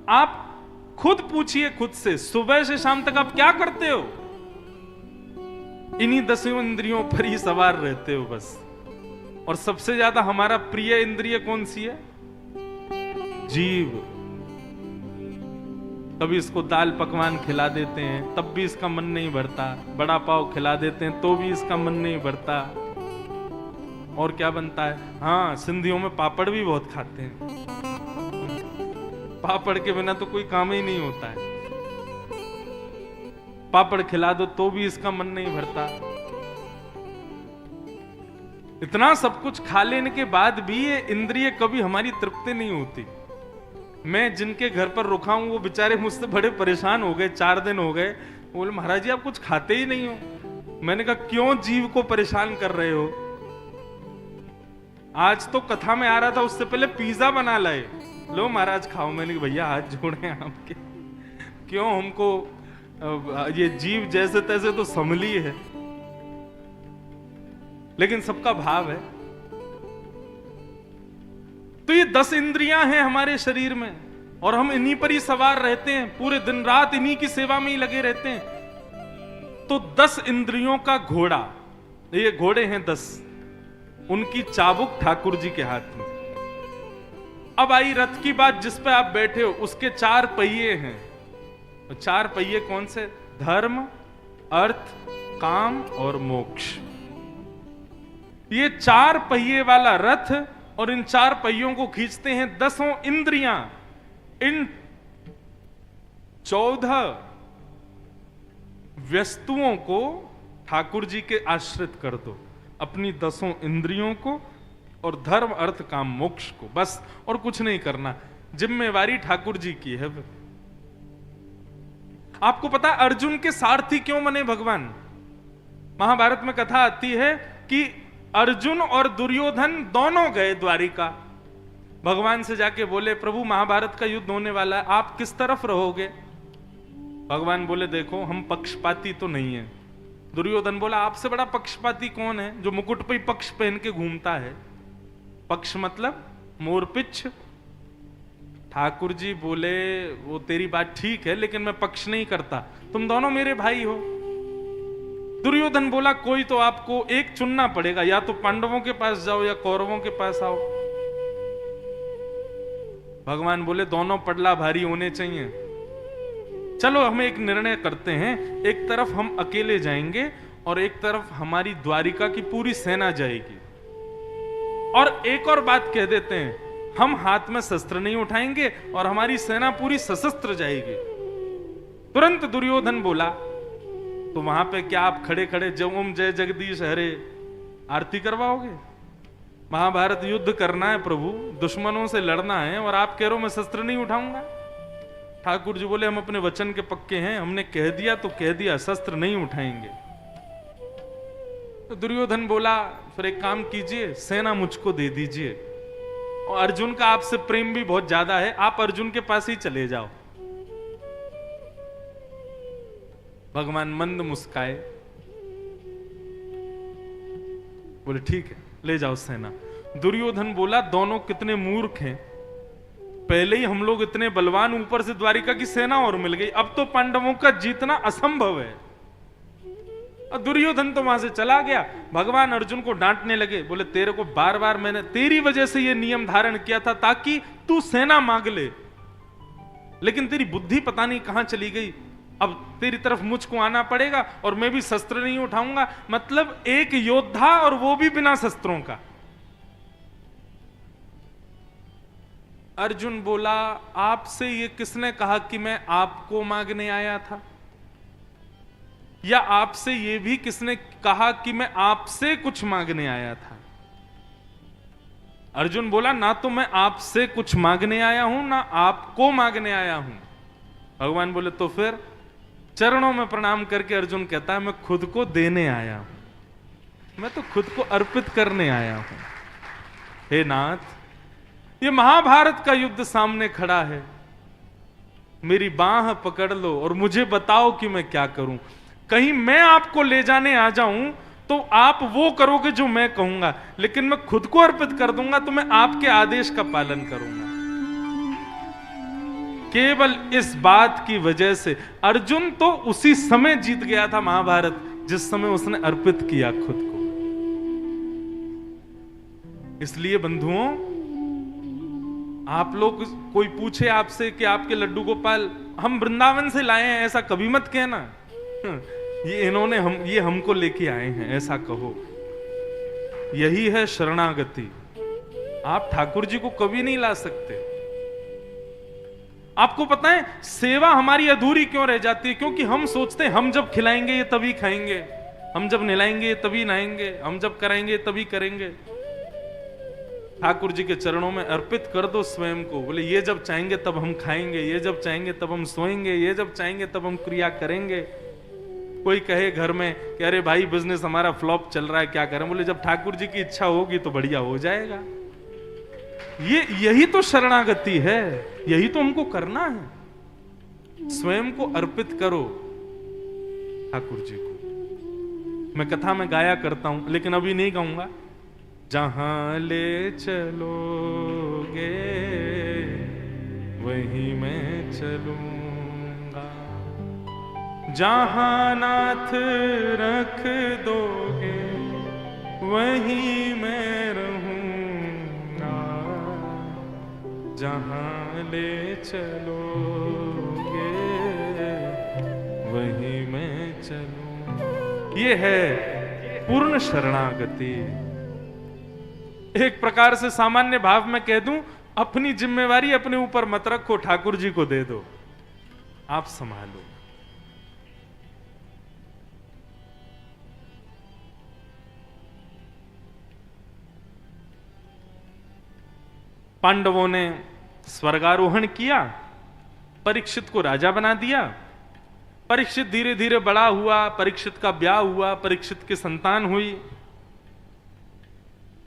आप खुद पूछिए खुद से, सुबह से शाम तक आप क्या करते हो? इन्हीं 10 इंद्रियों पर ही सवार रहते हो बस। और सबसे ज्यादा हमारा प्रिय इंद्रिय कौन सी है? जीव। कभी इसको दाल पकवान खिला देते हैं तब भी इसका मन नहीं भरता, बड़ा पाव खिला देते हैं तो भी इसका मन नहीं भरता। और क्या बनता है? हाँ, सिंधियों में पापड़ भी बहुत खाते हैं। पापड़ के बिना तो कोई काम ही नहीं होता है। पापड़ खिला दो तो भी इसका मन नहीं भरता। इतना सब कुछ खा लेने के बाद भी ये इंद्रिय कभी हमारी तृप्ति नहीं होती। मैं जिनके घर पर रुका हूं वो बेचारे मुझसे बड़े परेशान हो गए, 4 दिन हो गए। बोले महाराज जी आप कुछ खाते ही नहीं हो। मैंने कहा क्यों जीव को परेशान कर रहे हो? आज तो कथा में आ रहा था, उससे पहले पिज्जा बना लाए, लो महाराज खाओ। मैंने कहा भैया हाथ जोड़े आपके, क्यों हमको ये जीव जैसे तैसे तो संभली है, लेकिन सबका भाव है। तो ये 10 इंद्रियां हैं हमारे शरीर में और हम इन्हीं पर ही सवार रहते हैं, पूरे दिन रात इन्हीं की सेवा में ही लगे रहते हैं। तो 10 इंद्रियों का घोड़ा, ये घोड़े हैं 10, उनकी चाबुक ठाकुर जी के हाथ में। अब आई रथ की बात, जिस पे आप बैठे हो उसके 4 पहिए हैं। 4 पहिए कौन से? धर्म, अर्थ, काम और मोक्ष। ये 4 पहिए वाला रथ, और इन 4 पहियों को खींचते हैं 10 इंद्रियां। इन 14 वस्तुओं को ठाकुर जी के आश्रित कर दो, अपनी 10 इंद्रियों को और धर्म, अर्थ, काम, मोक्ष को, बस और कुछ नहीं करना। जिम्मेवारी ठाकुर जी की है। आपको पता अर्जुन के सारथी क्यों बने भगवान? महाभारत में कथा आती है कि अर्जुन और दुर्योधन दोनों गए द्वारिका। भगवान से जाके बोले प्रभु महाभारत का युद्ध होने वाला है, आप किस तरफ रहोगे? भगवान बोले देखो हम पक्षपाती तो नहीं है। दुर्योधन बोला आपसे बड़ा पक्षपाती कौन है जो मुकुट पे पक्ष पहन के घूमता है? पक्ष मतलब मोरपिच्छ। ठाकुर जी बोले वो तेरी बात ठीक है लेकिन मैं पक्ष नहीं करता, तुम दोनों मेरे भाई हो। दुर्योधन बोला कोई तो आपको एक चुनना पड़ेगा, या तो पांडवों के पास जाओ या कौरवों के पास आओ। भगवान बोले दोनों पडला भारी होने चाहिए। चलो हम एक निर्णय करते हैं, एक तरफ हम अकेले जाएंगे और एक तरफ हमारी द्वारिका की पूरी सेना जाएगी। और एक और बात कह देते हैं, हम हाथ में शस्त्र नहीं उठाएंगे और हमारी सेना पूरी सशस्त्र जाएगी। तुरंत दुर्योधन बोला तो वहां पे क्या आप खड़े खड़े ओम जय जगदीश हरे आरती करवाओगे? महाभारत युद्ध करना है प्रभु, दुश्मनों से लड़ना है और आप कह रहे हो मैं शस्त्र नहीं उठाऊंगा। ठाकुर जी बोले हम अपने वचन के पक्के हैं, हमने कह दिया तो कह दिया, शस्त्र नहीं उठाएंगे। तो दुर्योधन बोला फिर एक काम कीजिए, सेना मुझको दे दीजिए, और अर्जुन का आपसे प्रेम भी बहुत ज्यादा है, आप अर्जुन के पास ही चले जाओ। भगवान मंद मुस्काए, बोले ठीक है ले जाओ सेना। दुर्योधन बोला दोनों कितने मूर्ख हैं, पहले ही हम लोग इतने बलवान, ऊपर से द्वारिका की सेना और मिल गई, अब तो पांडवों का जीतना असंभव है। और दुर्योधन तो वहां से चला गया। भगवान अर्जुन को डांटने लगे, बोले तेरे को बार बार मैंने तेरी वजह से ये नियम धारण किया था ताकि तू सेना मांग ले, लेकिन तेरी बुद्धि पता नहीं कहां चली गई। अब तेरी तरफ मुझको आना पड़ेगा और मैं भी शस्त्र नहीं उठाऊंगा। मतलब एक योद्धा और वो भी बिना शस्त्रों का। अर्जुन बोला आपसे ये किसने कहा कि मैं आपको मांगने आया था, या आपसे ये भी किसने कहा कि मैं आपसे कुछ मांगने आया था? अर्जुन बोला ना तो मैं आपसे कुछ मांगने आया हूं ना आपको मांगने आया हूं। भगवान बोले तो फिर? चरणों में प्रणाम करके अर्जुन कहता है मैं खुद को देने आया हूं, मैं तो खुद को अर्पित करने आया हूं। हे नाथ, ये महाभारत का युद्ध सामने खड़ा है, मेरी बाह पकड़ लो और मुझे बताओ कि मैं क्या करूं। कहीं मैं आपको ले जाने आ जाऊं तो आप वो करोगे जो मैं कहूंगा, लेकिन मैं खुद को अर्पित कर दूंगा तो मैं आपके आदेश का पालन करूंगा। केवल इस बात की वजह से अर्जुन तो उसी समय जीत गया था महाभारत जिस समय उसने अर्पित किया खुद को। इसलिए बंधुओं, आप लोग, कोई पूछे आपसे कि आपके लड्डू गोपाल हम वृंदावन से लाए हैं, ऐसा कभी मत कहना। ये हमको लेके आए हैं, ऐसा कहो। यही है शरणागति। आप ठाकुर जी को कभी नहीं ला सकते। आपको पता है सेवा हमारी अधूरी क्यों रह जाती है? क्योंकि हम सोचते हैं हम जब खिलाएंगे ये तभी खाएंगे, हम जब नहलाएंगे तभी नहाएंगे, हम जब कराएंगे तभी करेंगे। ठाकुर जी के चरणों में अर्पित कर दो स्वयं को। बोले ये जब चाहेंगे तब हम खाएंगे, ये जब चाहेंगे तब हम सोएंगे, ये जब चाहेंगे तब हम क्रिया करेंगे। कोई कहे घर में कि अरे भाई बिजनेस हमारा फ्लॉप चल रहा है, क्या करें? बोले जब ठाकुर जी की इच्छा होगी तो बढ़िया हो जाएगा। यही तो शरणागति है, यही तो हमको करना है। स्वयं को अर्पित करो ठाकुर जी को। मैं कथा में गाया करता हूं, लेकिन अभी नहीं गाऊंगा। जहां ले चलोगे वहीं मैं चलूंगा, जहां नाथ रख दोगे वहीं मैं रहूंगा, जहां ले चलोगे वहीं मैं चलूं। ये है पूर्ण शरणागति। एक प्रकार से सामान्य भाव में कह दूं, अपनी जिम्मेवारी अपने ऊपर मत रखो, ठाकुर जी को दे दो, आप संभालो। पांडवों ने स्वर्गारोहण किया, परीक्षित को राजा बना दिया। परीक्षित धीरे धीरे बड़ा हुआ, परीक्षित का ब्याह हुआ, परीक्षित की संतान हुई।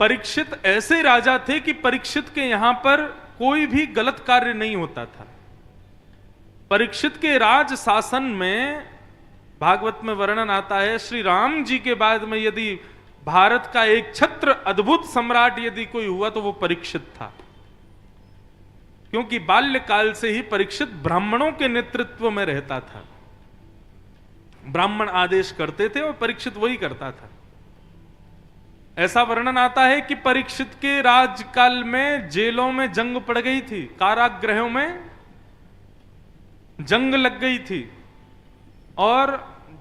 परीक्षित ऐसे राजा थे कि परीक्षित के यहां पर कोई भी गलत कार्य नहीं होता था। परीक्षित के राज शासन में भागवत में वर्णन आता है, श्री राम जी के बाद में यदि भारत का एक छत्र अद्भुत सम्राट यदि कोई हुआ तो वो परीक्षित था। क्योंकि बाल्यकाल से ही परीक्षित ब्राह्मणों के नेतृत्व में रहता था। ब्राह्मण आदेश करते थे और परीक्षित वही करता था। ऐसा वर्णन आता है कि परीक्षित के राजकाल में जेलों में जंग पड़ गई थी, कारागृहों में जंग लग गई थी। और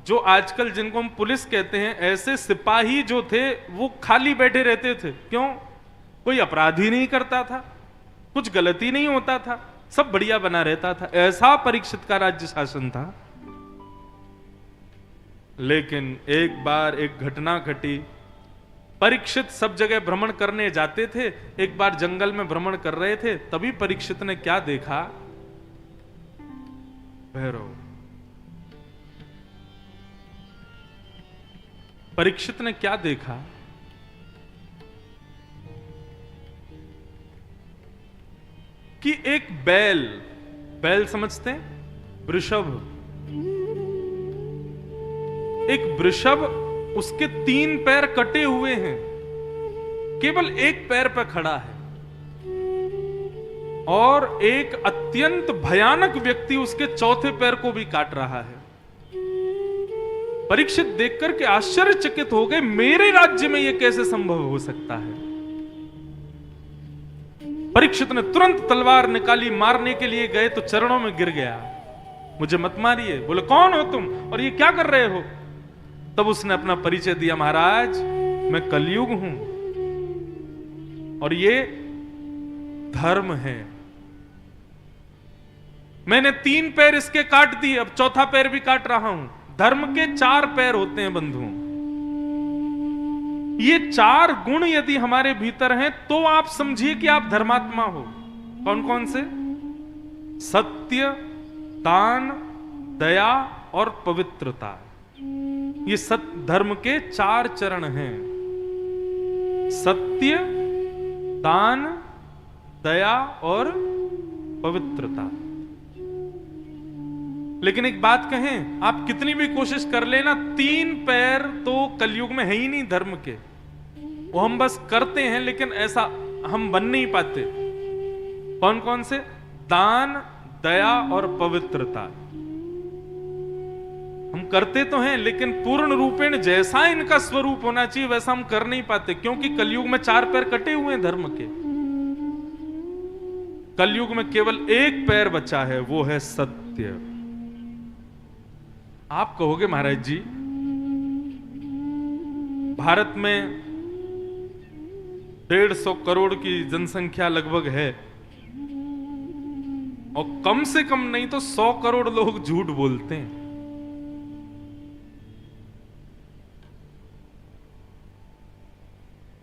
जो आजकल जिनको हम पुलिस कहते हैं, ऐसे सिपाही जो थे वो खाली बैठे रहते थे। क्यों? कोई अपराध ही नहीं करता था, कुछ गलती नहीं होता था, सब बढ़िया बना रहता था। ऐसा परीक्षित का राज्य शासन था। लेकिन एक बार एक घटना घटी। परीक्षित सब जगह भ्रमण करने जाते थे, एक बार जंगल में भ्रमण कर रहे थे, तभी परीक्षित ने क्या देखा? भैरव। परीक्षित ने क्या देखा? कि एक बैल समझते हैं? वृषभ। एक वृषभ, उसके 3 पैर कटे हुए हैं, केवल एक पैर पर खड़ा है। और एक अत्यंत भयानक व्यक्ति उसके 4थे पैर को भी काट रहा है। परीक्षित देखकर के आश्चर्यचकित हो गए, मेरे राज्य में यह कैसे संभव हो सकता है? परीक्षित ने तुरंत तलवार निकाली, मारने के लिए गए तो चरणों में गिर गया। मुझे मत मारिए। बोले कौन हो तुम और ये क्या कर रहे हो? तब उसने अपना परिचय दिया, महाराज मैं कलयुग हूं और ये धर्म है। मैंने 3 पैर इसके काट दिए, अब 4था पैर भी काट रहा हूं। धर्म के 4 पैर होते हैं बंधुओं। ये 4 गुण यदि हमारे भीतर हैं तो आप समझिए कि आप धर्मात्मा हो। कौन कौन से? सत्य, दान, दया और पवित्रता। ये धर्म के 4 चरण हैं। सत्य, दान, दया और पवित्रता। लेकिन एक बात कहें, आप कितनी भी कोशिश कर लेना, 3 पैर तो कलयुग में है ही नहीं धर्म के। वो हम बस करते हैं, लेकिन ऐसा हम बन नहीं पाते। कौन कौन से? दान, दया और पवित्रता। हम करते तो हैं, लेकिन पूर्ण रूपेण जैसा इनका स्वरूप होना चाहिए वैसा हम कर नहीं पाते, क्योंकि कलयुग में 4 पैर कटे हुए हैं धर्म के। कलयुग में केवल एक पैर बचा है, वो है सत्य। आप कहोगे महाराज जी, भारत में 150 करोड़ की जनसंख्या लगभग है, और कम से कम नहीं तो 100 करोड़ लोग झूठ बोलते हैं।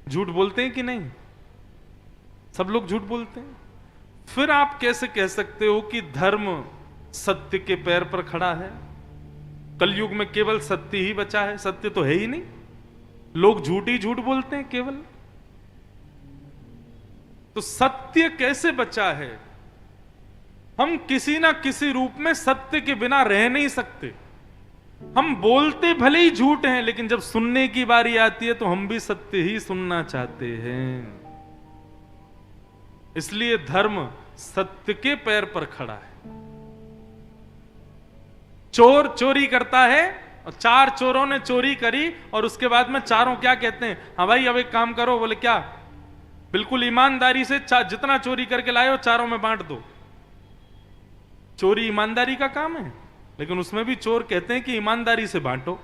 झूठ बोलते हैं कि नहीं? सब लोग झूठ बोलते हैं। फिर आप कैसे कह सकते हो कि धर्म सत्य के पैर पर खड़ा है? कलयुग में केवल सत्य ही बचा है, सत्य तो है ही नहीं, लोग झूठ ही झूठ बोलते हैं केवल। तो सत्य कैसे बचा है? हम किसी ना किसी रूप में सत्य के बिना रह नहीं सकते। हम बोलते भले ही झूठ हैं, लेकिन जब सुनने की बारी आती है तो हम भी सत्य ही सुनना चाहते हैं। इसलिए धर्म सत्य के पैर पर खड़ा है। चोर चोरी करता है, और 4 चोरों ने चोरी करी, और उसके बाद में चारों क्या कहते हैं? हाँ भाई अब एक काम करो। बोले क्या? बिल्कुल ईमानदारी से जितना चोरी करके लाए हो चारों में बांट दो। चोरी ईमानदारी का काम है, लेकिन उसमें भी चोर कहते हैं कि ईमानदारी से बांटो।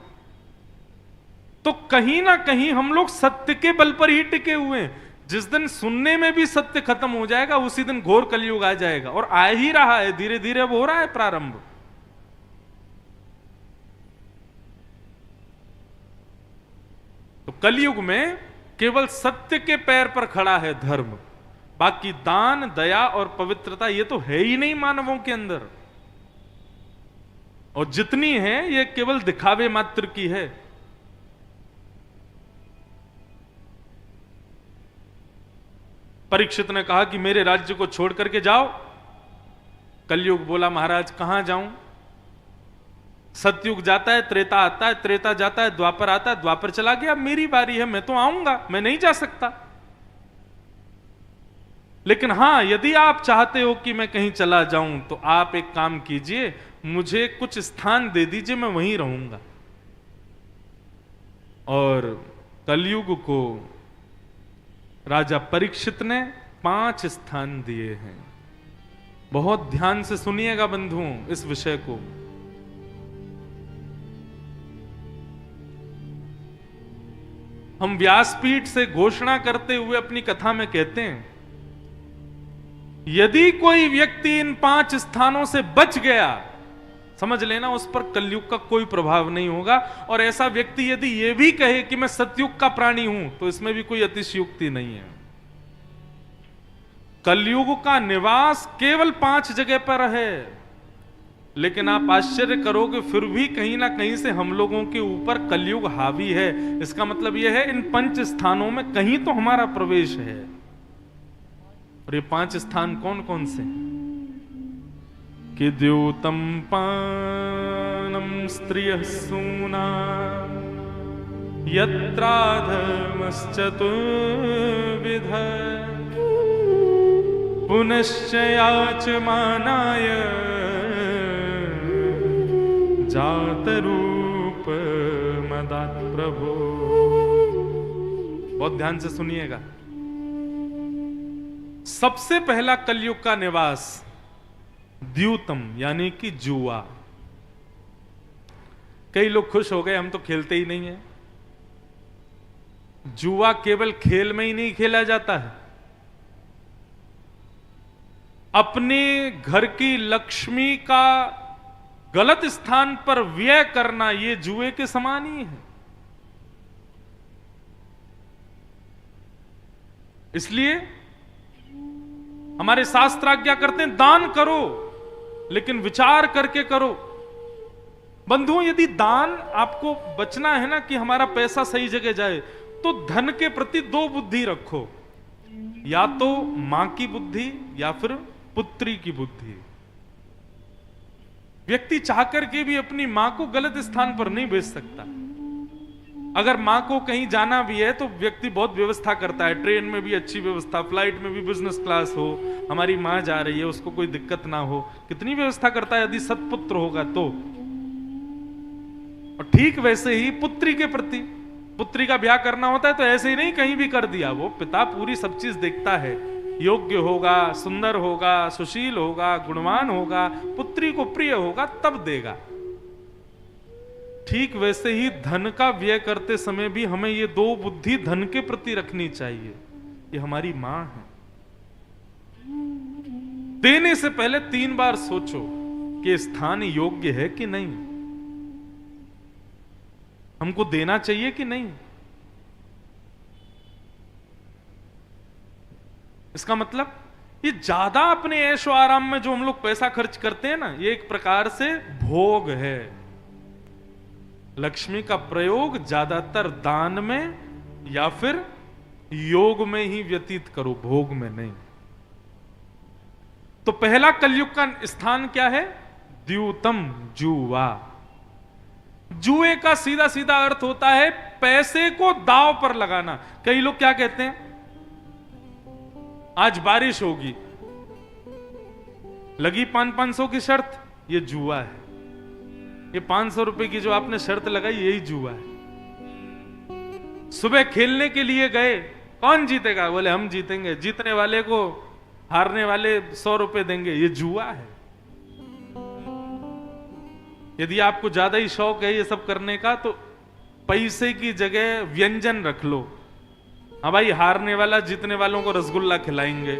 तो कहीं ना कहीं हम लोग सत्य के बल पर ही टिके हुए हैं। जिस दिन सुनने में भी सत्य खत्म हो जाएगा, उसी दिन घोर कलयुग आ जाएगा, और आ ही रहा है, धीरे धीरे अब हो रहा है प्रारंभ। तो कलयुग में केवल सत्य के पैर पर खड़ा है धर्म। बाकी दान, दया और पवित्रता ये तो है ही नहीं मानवों के अंदर, और जितनी है ये केवल दिखावे मात्र की है। परीक्षित ने कहा कि मेरे राज्य को छोड़ करके जाओ। कलयुग बोला महाराज कहां जाऊं? सतयुग जाता है, त्रेता आता है, त्रेता जाता है, द्वापर आता है, द्वापर चला गया, मेरी बारी है, मैं तो आऊंगा, मैं नहीं जा सकता। लेकिन हां, यदि आप चाहते हो कि मैं कहीं चला जाऊं तो आप एक काम कीजिए, मुझे कुछ स्थान दे दीजिए, मैं वहीं रहूंगा। और कलयुग को राजा परीक्षित ने 5 स्थान दिए हैं। बहुत ध्यान से सुनिएगा बंधुओं इस विषय को। हम व्यासपीठ से घोषणा करते हुए अपनी कथा में कहते हैं, यदि कोई व्यक्ति इन 5 स्थानों से बच गया, समझ लेना उस पर कलयुग का कोई प्रभाव नहीं होगा। और ऐसा व्यक्ति यदि यह भी कहे कि मैं सतयुग का प्राणी हूं, तो इसमें भी कोई अतिशयोक्ति नहीं है। कलयुग का निवास केवल 5 जगह पर है, लेकिन आप आश्चर्य करोगे फिर भी कहीं ना कहीं से हम लोगों के ऊपर कलयुग हावी है। इसका मतलब यह है इन 5 स्थानों में कहीं तो हमारा प्रवेश है। और ये 5 स्थान कौन कौन से हैं? कि द्योतम पानम स्त्रियः सूना यत्राधर्मश्चतुर्विध पुनश्च याचमानाय जातरूप मदात् प्रभो। बहुत ध्यान से सुनिएगा। सबसे पहला कलयुग का निवास द्यूतम यानी कि जुआ। कई लोग खुश हो गए, हम तो खेलते ही नहीं है। जुआ केवल खेल में ही नहीं खेला जाता है, अपने घर की लक्ष्मी का गलत स्थान पर व्यय करना यह जुए के समान ही है। इसलिए हमारे शास्त्र आज्ञा करते हैं दान करो, लेकिन विचार करके करो। बंधुओं, यदि दान आपको बचना है ना कि हमारा पैसा सही जगह जाए, तो धन के प्रति 2 बुद्धि रखो, या तो मां की बुद्धि या फिर पुत्री की बुद्धि। व्यक्ति चाहकर के भी अपनी मां को गलत स्थान पर नहीं भेज सकता। अगर माँ को कहीं जाना भी है तो व्यक्ति बहुत व्यवस्था करता है, ट्रेन में भी अच्छी व्यवस्था, फ्लाइट में भी बिजनेस क्लास हो, हमारी माँ जा रही है उसको कोई दिक्कत ना हो, कितनी व्यवस्था करता है यदि सत्पुत्र होगा तो। और ठीक वैसे ही पुत्री के प्रति, पुत्री का ब्याह करना होता है तो ऐसे ही नहीं कहीं भी कर दिया, वो पिता पूरी सब चीज देखता है, योग्य होगा, सुंदर होगा, सुशील होगा, गुणवान होगा, पुत्री को प्रिय होगा तब देगा। ठीक वैसे ही धन का व्यय करते समय भी हमें ये दो बुद्धि धन के प्रति रखनी चाहिए, ये हमारी मां है। देने से पहले 3 बार सोचो कि स्थान योग्य है कि नहीं, हमको देना चाहिए कि नहीं। इसका मतलब ये ज्यादा अपने ऐशो आराम में जो हम लोग पैसा खर्च करते हैं ना, ये एक प्रकार से भोग है। लक्ष्मी का प्रयोग ज्यादातर दान में या फिर योग में ही व्यतीत करो, भोग में नहीं। तो पहला कलयुग का स्थान क्या है? द्यूतम, जुआ। जुए का सीधा सीधा अर्थ होता है पैसे को दांव पर लगाना। कई लोग क्या कहते हैं, आज बारिश होगी, लगी 500 की शर्त, ये जुआ है। ये 500 रुपए की जो आपने शर्त लगाई यही जुआ है। सुबह खेलने के लिए गए, कौन जीतेगा? बोले हम जीतेंगे, जीतने वाले को हारने वाले 100 रुपए देंगे, ये जुआ है। यदि आपको ज्यादा ही शौक है ये सब करने का तो पैसे की जगह व्यंजन रख लो। हाँ भाई, हारने वाला जीतने वालों को रसगुल्ला खिलाएंगे,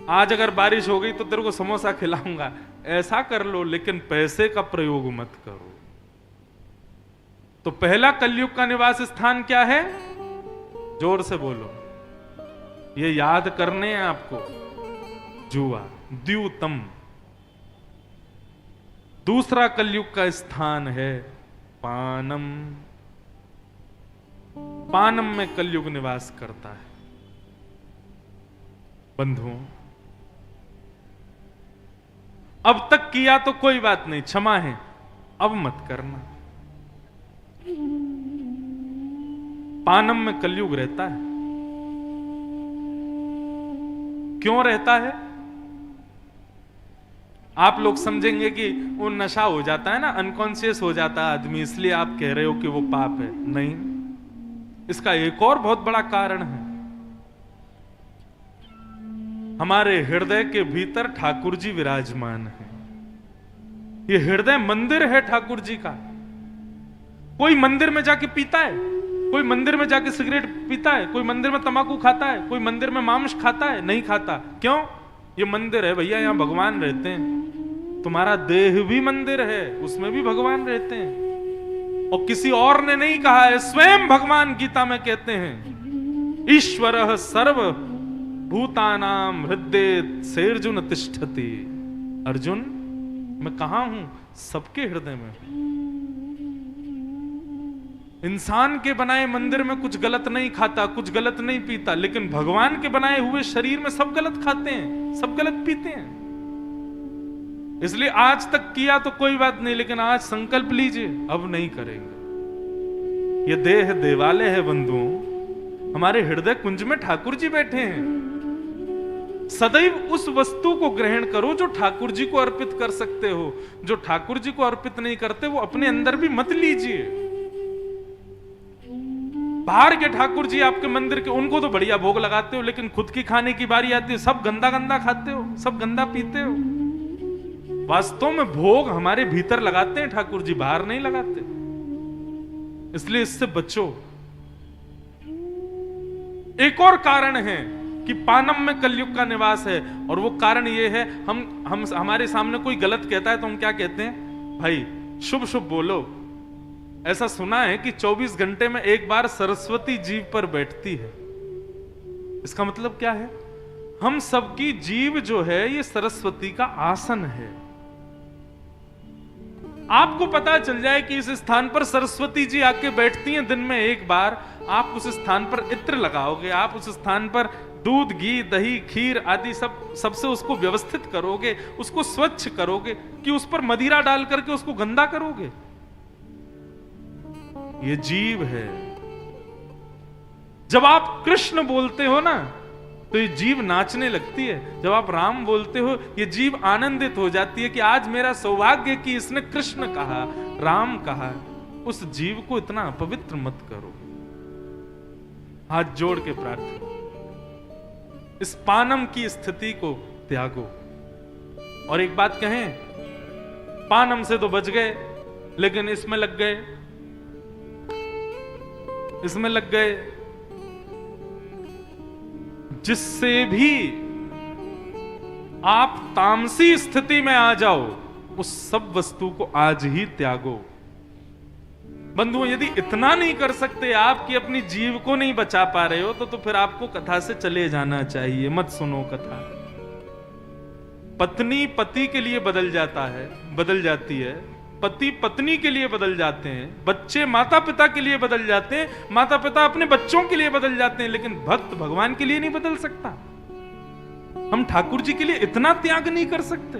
आज अगर बारिश हो गई तो तेरे को समोसा खिलाऊंगा, ऐसा कर लो, लेकिन पैसे का प्रयोग मत करो। तो पहला कलयुग का निवास स्थान क्या है? जोर से बोलो, ये याद करने हैं आपको, जुआ, द्यूतम। दूसरा कलयुग का स्थान है पानम। पानम में कलयुग निवास करता है। बंधुओं, अब तक किया तो कोई बात नहीं, क्षमा है, अब मत करना। पानम में कलयुग रहता है। क्यों रहता है? आप लोग समझेंगे कि वो नशा हो जाता है ना, अनकॉन्शियस हो जाता है आदमी, इसलिए आप कह रहे हो कि वो पाप है। नहीं, इसका एक और बहुत बड़ा कारण है। हमारे हृदय के भीतर ठाकुर जी विराजमान है। ये हृदय मंदिर है ठाकुर जी का। कोई मंदिर में जाके पीता है, कोई मंदिर में जाके सिगरेट पीता है, कोई मंदिर में तंबाकू खाता है, कोई मंदिर में मांस खाता है? नहीं खाता। क्यों? ये मंदिर है भैया, यहां भगवान रहते हैं। तुम्हारा देह भी मंदिर है, उसमें भी भगवान रहते हैं। और किसी और ने नहीं कहा है, स्वयं भगवान गीता में कहते हैं, ईश्वरः सर्व भूतानाम हृदय सेर्जुन तिष्ठति। अर्जुन, मैं कहां हूं? सबके हृदय में। इंसान के बनाए मंदिर में कुछ गलत नहीं खाता, कुछ गलत नहीं पीता, लेकिन भगवान के बनाए हुए शरीर में सब गलत खाते हैं, सब गलत पीते हैं। इसलिए आज तक किया तो कोई बात नहीं, लेकिन आज संकल्प लीजिए, अब नहीं करेंगे। ये देह देवालय है बंधुओं, हमारे हृदय कुंज में ठाकुर जी बैठे हैं। सदैव उस वस्तु को ग्रहण करो जो ठाकुर जी को अर्पित कर सकते हो। जो ठाकुर जी को अर्पित नहीं करते वो अपने अंदर भी मत लीजिए। बाहर के ठाकुर जी आपके मंदिर के, उनको तो बढ़िया भोग लगाते हो, लेकिन खुद की खाने की बारी आती है, सब गंदा गंदा खाते हो, सब गंदा पीते हो। वास्तव में भोग हमारे भीतर लगाते हैं ठाकुर जी, बाहर नहीं लगाते। इसलिए इससे बचो। एक और कारण है कि पानम में कलयुग का निवास है, और वो कारण ये है, हम हमारे सामने कोई गलत कहता है तो हम क्या कहते हैं? भाई शुभ शुभ बोलो। ऐसा सुना है कि 24 घंटे में एक बार सरस्वती जीव पर बैठती है। इसका मतलब क्या है? हम सबकी जीव जो है ये सरस्वती का आसन है। आपको पता चल जाए कि इस स्थान पर सरस्वती जी आके बैठती हैं दिन में एक बार, आप उस स्थान पर इत्र लगाओगे, आप उस स्थान पर दूध, घी, दही, खीर आदि सबसे उसको व्यवस्थित करोगे, उसको स्वच्छ करोगे, कि उस पर मदिरा डाल करके उसको गंदा करोगे? ये जीव है। जब आप कृष्ण बोलते हो ना तो ये जीव नाचने लगती है। जब आप राम बोलते हो ये जीव आनंदित हो जाती है कि आज मेरा सौभाग्य कि इसने कृष्ण कहा, राम कहा। उस जीव को इतना अपवित्र मत करो। हाथ जोड़ के प्रार्थना, इस पानम की स्थिति को त्यागो। और एक बात कहें, पानम से तो बच गए, लेकिन इसमें लग गए, इसमें लग गए, जिससे भी आप तामसी स्थिति में आ जाओ, उस सब वस्तु को आज ही त्यागो। बंधुओं, यदि इतना नहीं कर सकते आप कि अपनी जीव को नहीं बचा पा रहे हो, तो फिर आपको कथा से चले जाना चाहिए। मत सुनो कथा। पत्नी पति के लिए बदल जाती है, पति पत्नी के लिए बदल जाते हैं, बच्चे माता पिता के लिए बदल जाते हैं, माता पिता अपने बच्चों के लिए बदल जाते हैं, लेकिन भक्त भगवान के लिए नहीं बदल सकता। हम ठाकुर जी के लिए इतना त्याग नहीं कर सकते,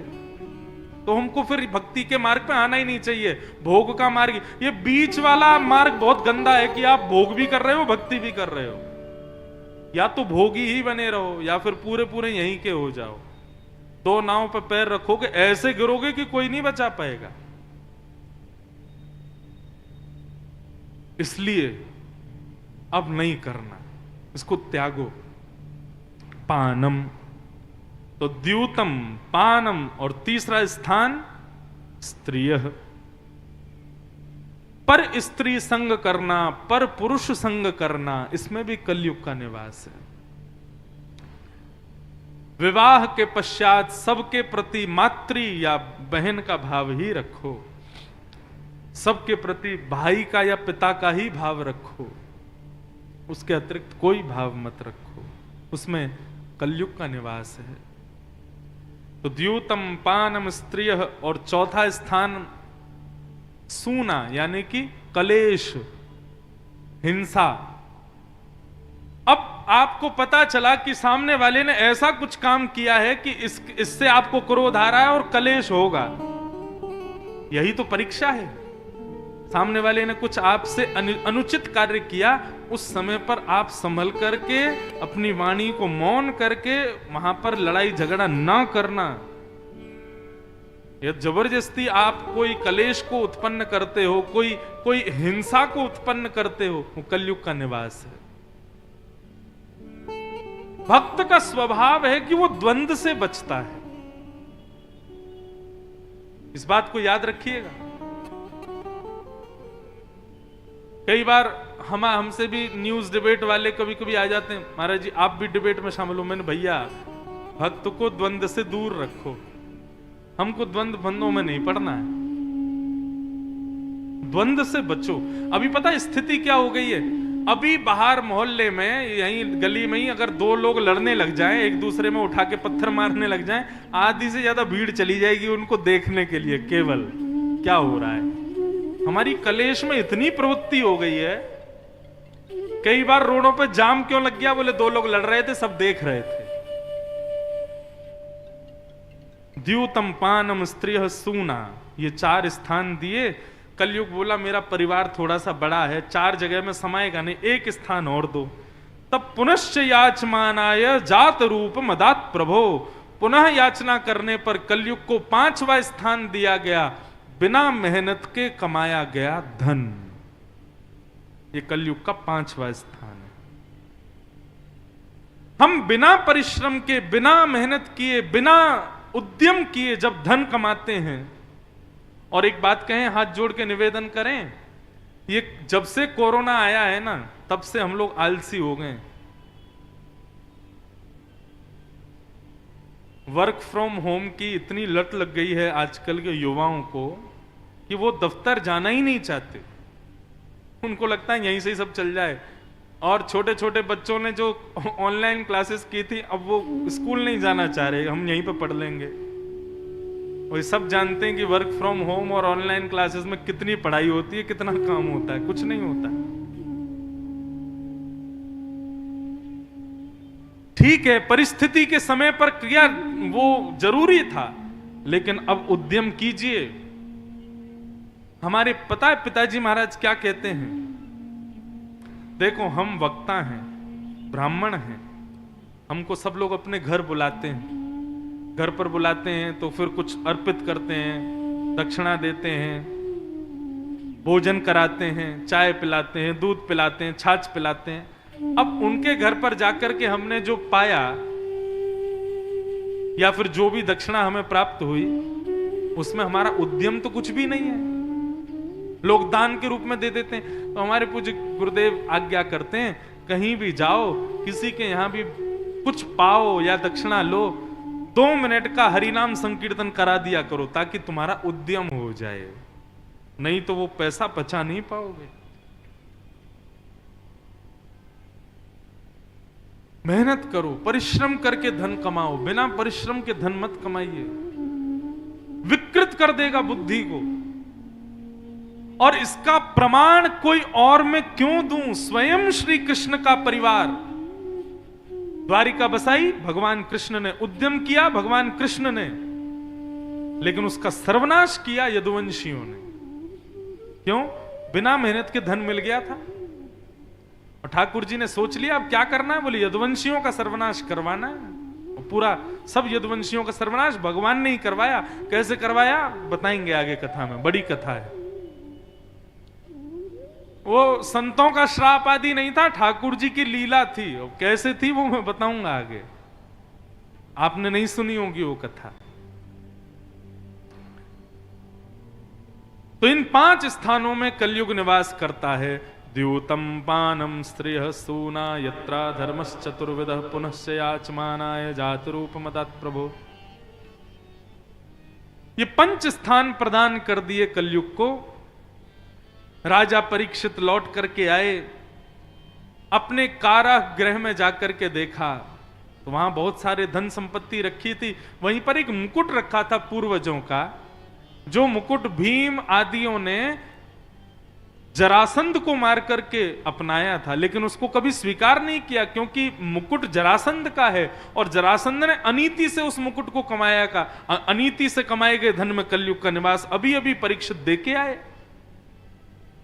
तो हमको फिर भक्ति के मार्ग पे आना ही नहीं चाहिए। भोग का मार्ग, ये बीच वाला मार्ग बहुत गंदा है कि आप भोग भी कर रहे हो, भक्ति भी कर रहे हो। या तो भोगी ही बने रहो या फिर पूरे पूरे यहीं के हो जाओ। दो नाव पे पैर रखोगे, ऐसे गिरोगे कि कोई नहीं बचा पाएगा। इसलिए अब नहीं करना, इसको त्यागो। पानम तो द्यूतम, पानम, और तीसरा स्थान स्त्रिय। पर स्त्री संग करना, पर पुरुष संग करना, इसमें भी कलयुग का निवास है। विवाह के पश्चात सबके प्रति मातृ या बहन का भाव ही रखो, सबके प्रति भाई का या पिता का ही भाव रखो, उसके अतिरिक्त कोई भाव मत रखो। उसमें कलयुग का निवास है। तो द्यूतम, पानम, स्त्रिय, और चौथा स्थान सूना, यानी कि कलेश, हिंसा। अब आपको पता चला कि सामने वाले ने ऐसा कुछ काम किया है कि इससे आपको क्रोध आ रहा है और कलेश होगा। यही तो परीक्षा है। सामने वाले ने कुछ आपसे अनुचित कार्य किया, उस समय पर आप संभल करके अपनी वाणी को मौन करके वहां पर लड़ाई झगड़ा ना करना। या जबरदस्ती आप कोई कलेश को उत्पन्न करते हो, कोई हिंसा को उत्पन्न करते हो, वो कलयुग का निवास है। भक्त का स्वभाव है कि वो द्वंद्व से बचता है। इस बात को याद रखिएगा। कई बार हमसे भी न्यूज डिबेट वाले कभी कभी आ जाते हैं, महाराज जी आप भी डिबेट में शामिल हो। मैंने, भैया भक्त को द्वंद्व से दूर रखो, हमको द्वंद्व बंधों में नहीं पड़ना है, द्वंद्व से बचो। अभी पता स्थिति क्या हो गई है, अभी बाहर मोहल्ले में, यहीं गली में ही अगर दो लोग लड़ने लग जाएं, एक दूसरे में उठा के पत्थर मारने लग जाएं, आधी से ज्यादा भीड़ चली जाएगी उनको देखने के लिए केवल क्या हो रहा है। हमारी कलेश में इतनी प्रवृत्ति हो गई है, कई बार रोडों पे जाम क्यों लग गया, बोले दो लोग लड़ रहे थे, सब देख रहे थे। द्यूतम, पानम, स्त्रिय, सूना, ये चार स्थान दिए। कलयुग बोला मेरा परिवार थोड़ा सा बड़ा है, 4 जगह में समाएगा नहीं, एक स्थान और दो। तब पुनश्च याचमानाय जात रूप मदात प्रभो, पुनः याचना करने पर कलयुग को 5वां स्थान दिया गया, बिना मेहनत के कमाया गया धन। ये कलयुग का 5वां स्थान है। हम बिना परिश्रम के, बिना मेहनत किए, बिना उद्यम किए जब धन कमाते हैं, और एक बात कहें, हाथ जोड़ के निवेदन करें, ये जब से कोरोना आया है ना, तब से हम लोग आलसी हो गए। वर्क फ्रॉम होम की इतनी लत लग गई है आजकल के युवाओं को कि वो दफ्तर जाना ही नहीं चाहते। उनको लगता है यहीं से ही सब चल जाए। और छोटे छोटे बच्चों ने जो ऑनलाइन क्लासेस की थी, अब वो स्कूल नहीं जाना चाह रहे, हम यहीं पे पढ़ लेंगे। और सब जानते हैं कि वर्क फ्रॉम होम और ऑनलाइन क्लासेस में कितनी पढ़ाई होती है, कितना काम होता है, कुछ नहीं होता। ठीक है, परिस्थिति के समय पर क्रिया वो जरूरी था, लेकिन अब उद्यम कीजिए। हमारे पता है पिताजी महाराज क्या कहते हैं, देखो हम वक्ता हैं, ब्राह्मण हैं, हमको सब लोग अपने घर बुलाते हैं, घर पर बुलाते हैं तो फिर कुछ अर्पित करते हैं, दक्षिणा देते हैं, भोजन कराते हैं, चाय पिलाते हैं, दूध पिलाते हैं, छाछ पिलाते हैं। अब उनके घर पर जाकर के हमने जो पाया या फिर जो भी दक्षिणा हमें प्राप्त हुई, उसमें हमारा उद्यम तो कुछ भी नहीं है, लोग दान के रूप में दे देते हैं। तो हमारे पूज्य गुरुदेव आज्ञा करते हैं, कहीं भी जाओ, किसी के यहां भी कुछ पाओ या दक्षिणा लो, 2 मिनट का हरिनाम संकीर्तन करा दिया करो ताकि तुम्हारा उद्यम हो जाए, नहीं तो वो पैसा बचा नहीं पाओगे। मेहनत करो, परिश्रम करके धन कमाओ, बिना परिश्रम के धन मत कमाइए, विकृत कर देगा बुद्धि को। और इसका प्रमाण कोई और मैं क्यों दूं, स्वयं श्री कृष्ण का परिवार द्वारिका बसाई भगवान कृष्ण ने, उद्यम किया भगवान कृष्ण ने, लेकिन उसका सर्वनाश किया यदुवंशियों ने। क्यों? बिना मेहनत के धन मिल गया था और ठाकुर जी ने सोच लिया अब क्या करना है, बोले यदुवंशियों का सर्वनाश करवाना है। और पूरा सब यदुवंशियों का सर्वनाश भगवान ने ही करवाया। कैसे करवाया बताएंगे आगे कथा में, बड़ी कथा है। वो संतों का श्राप आदि नहीं था, ठाकुर जी की लीला थी। और कैसे थी वो मैं बताऊंगा आगे, आपने नहीं सुनी होगी वो कथा। तो इन 5 स्थानों में कलयुग निवास करता है। द्यूतम पानम स्त्रिय सूना यत्रा धर्मश्चतुर्विदः पुनश्च याचमानाय जातरूप मदात् प्रभो। ये 5 स्थान प्रदान कर दिए कलयुग को। राजा परीक्षित लौट करके आए, अपने कारागृह में जाकर के देखा तो वहां बहुत सारे धन संपत्ति रखी थी। वहीं पर एक मुकुट रखा था पूर्वजों का, जो मुकुट भीम आदियों ने जरासंध को मार करके अपनाया था, लेकिन उसको कभी स्वीकार नहीं किया क्योंकि मुकुट जरासंध का है और जरासंध ने अनीति से उस मुकुट को कमाया का। अनीति से कमाए गए धन में कलयुग का निवास अभी अभी परीक्षित देके आए।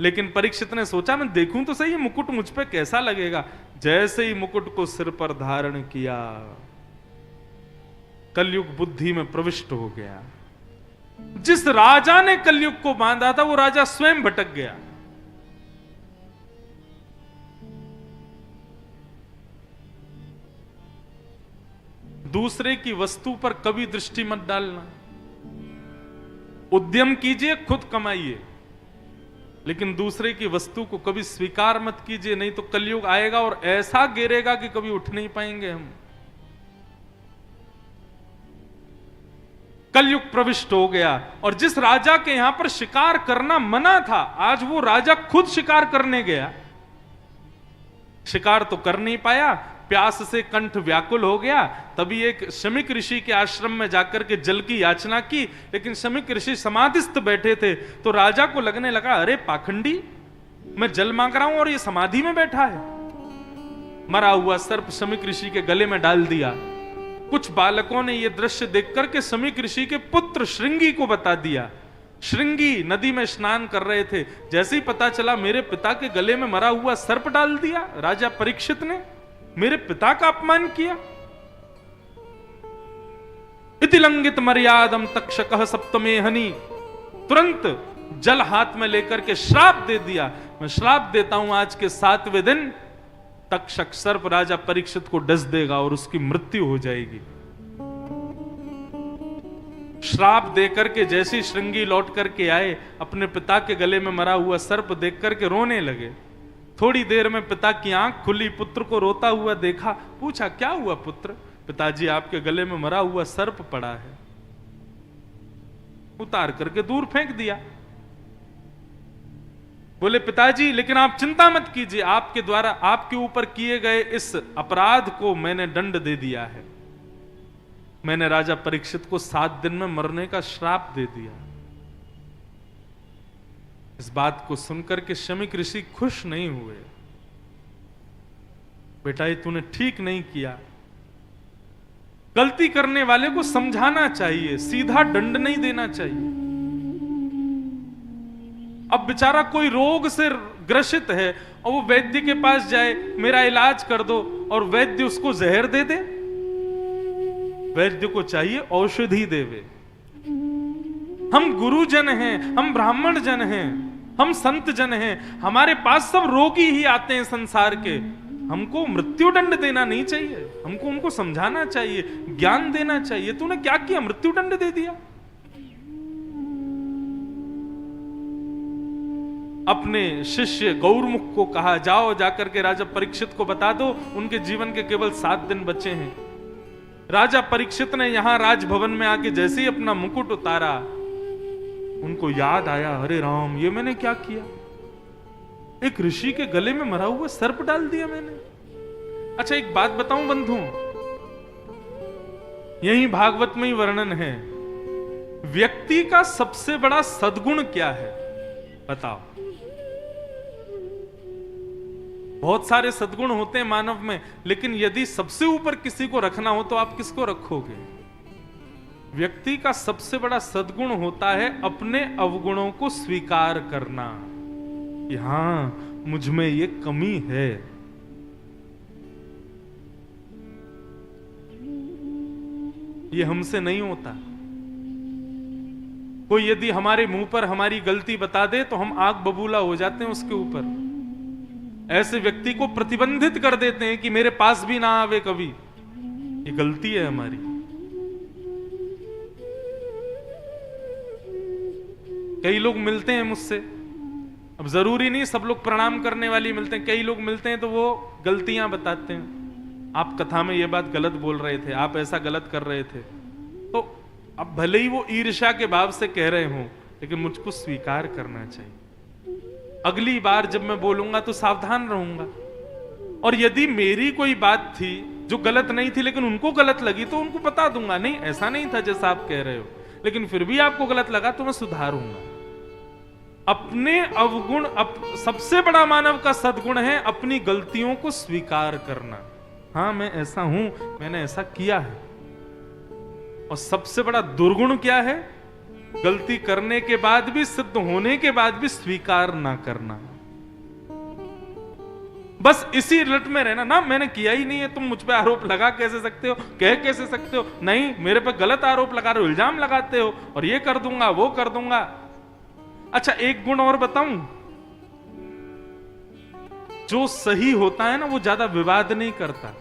लेकिन परीक्षित ने सोचा मैं देखूं तो सही मुकुट मुझ पे कैसा लगेगा। जैसे ही मुकुट को सिर पर धारण किया, कलयुग बुद्धि में प्रविष्ट हो गया। जिस राजा ने कलयुग को बांधा था वो राजा स्वयं भटक गया। दूसरे की वस्तु पर कभी दृष्टि मत डालना। उद्यम कीजिए, खुद कमाइए, लेकिन दूसरे की वस्तु को कभी स्वीकार मत कीजिए, नहीं तो कलयुग आएगा और ऐसा गिरेगा कि कभी उठ नहीं पाएंगे हम। कलयुग प्रविष्ट हो गया और जिस राजा के यहां पर शिकार करना मना था, आज वो राजा खुद शिकार करने गया। शिकार तो कर नहीं पाया, प्यास से कंठ व्याकुल हो गया। तभी एक शमीक ऋषि के आश्रम में जाकर के जल की याचना की, लेकिन शमीक ऋषि समाधिस्थ बैठे थे। तो राजा को लगने लगा अरे पाखंडी, मैं जल मांग रहा हूं और ये समाधि में बैठा है। मरा हुआ सर्प शमीक ऋषि के गले में डाल दिया। कुछ बालकों ने यह दृश्य देख करके शमीक ऋषि के पुत्र श्रृंगी को बता दिया। श्रृंगी नदी में स्नान कर रहे थे, जैसे ही पता चला मेरे पिता के गले में मरा हुआ सर्प डाल दिया राजा परीक्षित ने, मेरे पिता का अपमान किया। इति लंघित मर्यादम तक्षकः सप्तमे हनि, तुरंत जल हाथ में लेकर के श्राप दे दिया। मैं श्राप देता हूं आज के 7वें दिन तक्षक सर्प राजा परीक्षित को डस देगा और उसकी मृत्यु हो जाएगी। श्राप देकर के जैसे ही श्रृंगी लौट करके आए, अपने पिता के गले में मरा हुआ सर्प देख करके रोने लगे। थोड़ी देर में पिता की आंख खुली, पुत्र को रोता हुआ देखा, पूछा क्या हुआ पुत्र? पिताजी आपके गले में मरा हुआ सर्प पड़ा है। उतार करके दूर फेंक दिया। बोले पिताजी लेकिन आप चिंता मत कीजिए, आपके द्वारा आपके ऊपर किए गए इस अपराध को मैंने दंड दे दिया है। मैंने राजा परीक्षित को 7 दिन में मरने का श्राप दे दिया। इस बात को सुनकर के शमीक ऋषि खुश नहीं हुए। बेटा ये तूने ठीक नहीं किया, गलती करने वाले को समझाना चाहिए, सीधा दंड नहीं देना चाहिए। अब बेचारा कोई रोग से ग्रसित है और वो वैद्य के पास जाए, मेरा इलाज कर दो, और वैद्य उसको जहर दे दे। वैद्य को चाहिए औषधि देवे। हम गुरुजन हैं, हम ब्राह्मण जन हैं, हम संत जन हैं, हमारे पास सब रोगी ही आते हैं संसार के। हमको मृत्यु दंड देना नहीं चाहिए, हमको उनको समझाना चाहिए, ज्ञान देना चाहिए। तूने क्या किया? मृत्यु दंड दे दिया। अपने शिष्य गौरमुख को कहा, जाओ जाकर के राजा परीक्षित को बता दो, उनके जीवन के केवल 7 दिन बचे हैं। राजा परीक्षित ने यहां राजभवन में आके जैसे ही अपना मुकुट उतारा, उनको याद आया, अरे राम, ये मैंने क्या किया? एक ऋषि के गले में मरा हुआ सर्प डाल दिया मैंने। अच्छा, एक बात बताऊं बंधु, यही भागवत में ही वर्णन है, व्यक्ति का सबसे बड़ा सद्गुण क्या है? बताओ। बहुत सारे सद्गुण होते हैं मानव में, लेकिन यदि सबसे ऊपर किसी को रखना हो तो आप किसको रखोगे? व्यक्ति का सबसे बड़ा सद्गुण होता है अपने अवगुणों को स्वीकार करना कि हां, मुझ में ये कमी है। ये हमसे नहीं होता। कोई यदि हमारे मुंह पर हमारी गलती बता दे तो हम आग बबूला हो जाते हैं उसके ऊपर। ऐसे व्यक्ति को प्रतिबंधित कर देते हैं कि मेरे पास भी ना आवे कभी, ये गलती है हमारी। कई लोग मिलते हैं मुझसे, अब जरूरी नहीं सब लोग प्रणाम करने वाले मिलते हैं, कई लोग मिलते हैं तो वो गलतियां बताते हैं। आप कथा में ये बात गलत बोल रहे थे, आप ऐसा गलत कर रहे थे, तो अब भले ही वो ईर्ष्या के भाव से कह रहे हो, लेकिन मुझको स्वीकार करना चाहिए। अगली बार जब मैं बोलूंगा तो सावधान रहूंगा। और यदि मेरी कोई बात थी जो गलत नहीं थी लेकिन उनको गलत लगी तो उनको बता दूंगा, नहीं ऐसा नहीं था जैसा आप कह रहे हो, लेकिन फिर भी आपको गलत लगा तो मैं सुधारूंगा। अपने अवगुण, सबसे बड़ा मानव का सद्गुण है अपनी गलतियों को स्वीकार करना। हाँ, मैं ऐसा हूं, मैंने ऐसा किया है। और सबसे बड़ा दुर्गुण क्या है? गलती करने के बाद भी, सिद्ध होने के बाद भी स्वीकार ना करना। बस इसी रट में रहना, ना मैंने किया ही नहीं है, तुम मुझ पे आरोप लगा कैसे सकते हो, कह कैसे सकते हो, नहीं मेरे पे गलत आरोप लगा रहे हो, इल्जाम लगाते हो, और ये कर दूंगा वो कर दूंगा। अच्छा, एक गुण और बताऊं, जो सही होता है ना वो ज्यादा विवाद नहीं करता,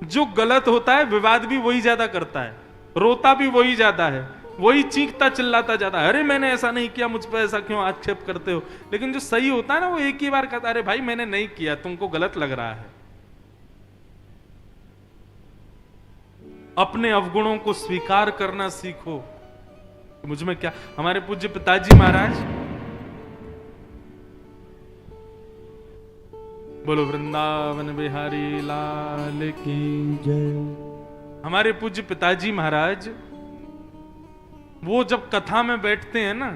जो गलत होता है विवाद भी वही ज्यादा करता है, रोता भी वही ज्यादा है, वही चीखता चिल्लाता ज्यादा है, अरे मैंने ऐसा नहीं किया, मुझ पर ऐसा क्यों आक्षेप करते हो। लेकिन जो सही होता है ना वो एक ही बार कहता है, अरे भाई मैंने नहीं किया, तुमको गलत लग रहा है। अपने अवगुणों को स्वीकार करना सीखो। मुझ में क्या, हमारे पूज्य पिताजी महाराज, बोलो वृंदावन बिहारी लाल की जय। हमारे पूज्य पिताजी महाराज, वो जब कथा में बैठते हैं ना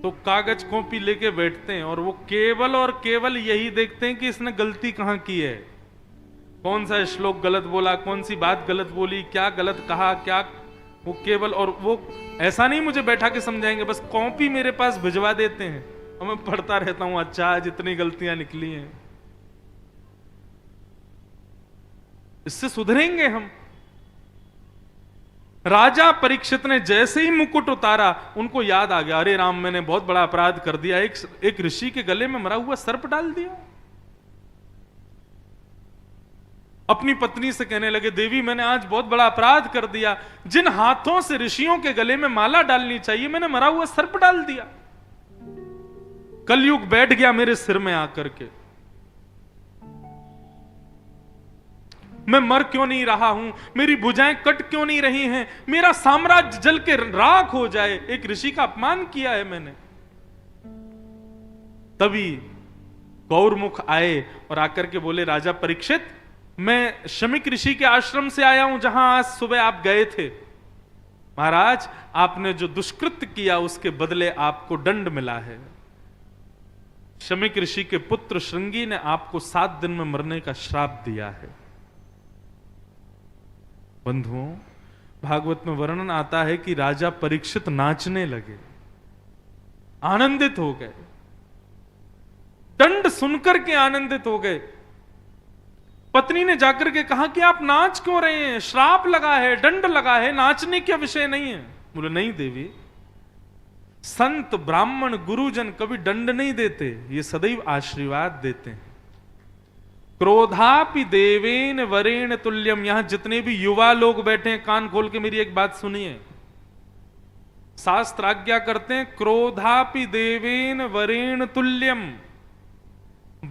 तो कागज कॉपी लेके बैठते हैं और वो केवल और केवल यही देखते हैं कि इसने गलती कहां की है, कौन सा श्लोक गलत बोला, कौन सी बात गलत बोली, क्या गलत कहा, क्या, वो केवल, और वो ऐसा नहीं मुझे बैठा के समझाएंगे, बस कॉपी मेरे पास भिजवा देते हैं और मैं पढ़ता रहता हूं, अच्छा आज इतनी गलतियां निकली हैं, इससे सुधरेंगे हम। राजा परीक्षित ने जैसे ही मुकुट उतारा, उनको याद आ गया, अरे राम मैंने बहुत बड़ा अपराध कर दिया, एक ऋषि के गले में मरा हुआ सर्प डाल दिया। अपनी पत्नी से कहने लगे, देवी मैंने आज बहुत बड़ा अपराध कर दिया, जिन हाथों से ऋषियों के गले में माला डालनी चाहिए मैंने मरा हुआ सर्प डाल दिया। कलयुग बैठ गया मेरे सिर में आकर के, मैं मर क्यों नहीं रहा हूं, मेरी भुजाएं कट क्यों नहीं रही हैं, मेरा साम्राज्य जल के राख हो जाए, एक ऋषि का अपमान किया है मैंने। तभी गौरमुख आए और आकर के बोले, राजा परीक्षित मैं शमिक ऋषि के आश्रम से आया हूं जहां आज सुबह आप गए थे। महाराज आपने जो दुष्कृत्य किया उसके बदले आपको दंड मिला है। शमिक ऋषि के पुत्र श्रृंगी ने आपको 7 दिन में मरने का श्राप दिया है। बंधुओं, भागवत में वर्णन आता है कि राजा परीक्षित नाचने लगे, आनंदित हो गए। दंड सुनकर के आनंदित हो गए। पत्नी ने जाकर के कहा कि आप नाच क्यों रहे हैं, श्राप लगा है, दंड लगा है, नाचने का विषय नहीं है। बोले नहीं देवी, संत ब्राह्मण गुरुजन कभी दंड नहीं देते, ये सदैव आशीर्वाद देते हैं। क्रोधापि देवेन वरेण तुल्यम। यहां जितने भी युवा लोग बैठे हैं, कान खोल के मेरी एक बात सुनिए। शास्त्र आज्ञा करते हैं, क्रोधापि देवेन वरेण तुल्यम।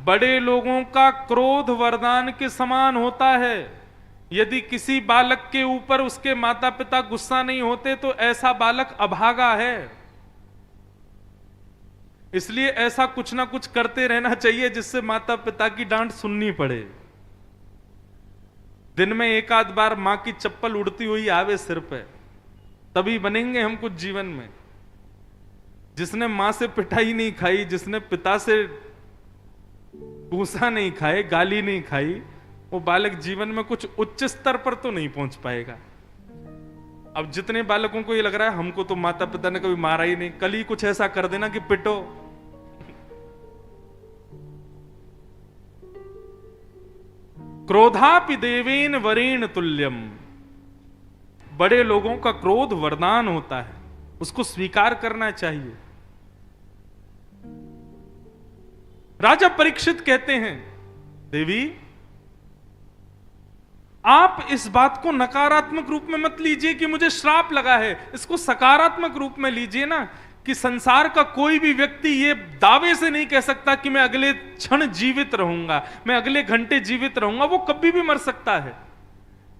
बड़े लोगों का क्रोध वरदान के समान होता है। यदि किसी बालक के ऊपर उसके माता पिता गुस्सा नहीं होते तो ऐसा बालक अभागा है। इसलिए ऐसा कुछ ना कुछ करते रहना चाहिए जिससे माता पिता की डांट सुननी पड़े। दिन में एक आध बार मां की चप्पल उड़ती हुई आवे सिर पे, तभी बनेंगे हम कुछ जीवन में। जिसने मां से पिटाई नहीं खाई, जिसने पिता से गुस्सा नहीं खाए, गाली नहीं खाई, वो बालक जीवन में कुछ उच्च स्तर पर तो नहीं पहुंच पाएगा। अब जितने बालकों को ये लग रहा है हमको तो माता पिता ने कभी मारा ही नहीं, कल ही कुछ ऐसा कर देना कि पिटो। क्रोधापि देवेन वरेण तुल्यम। बड़े लोगों का क्रोध वरदान होता है, उसको स्वीकार करना चाहिए। राजा परीक्षित कहते हैं, देवी आप इस बात को नकारात्मक रूप में मत लीजिए कि मुझे श्राप लगा है, इसको सकारात्मक रूप में लीजिए ना, कि संसार का कोई भी व्यक्ति ये दावे से नहीं कह सकता कि मैं अगले क्षण जीवित रहूंगा, मैं अगले घंटे जीवित रहूंगा। वो कभी भी मर सकता है,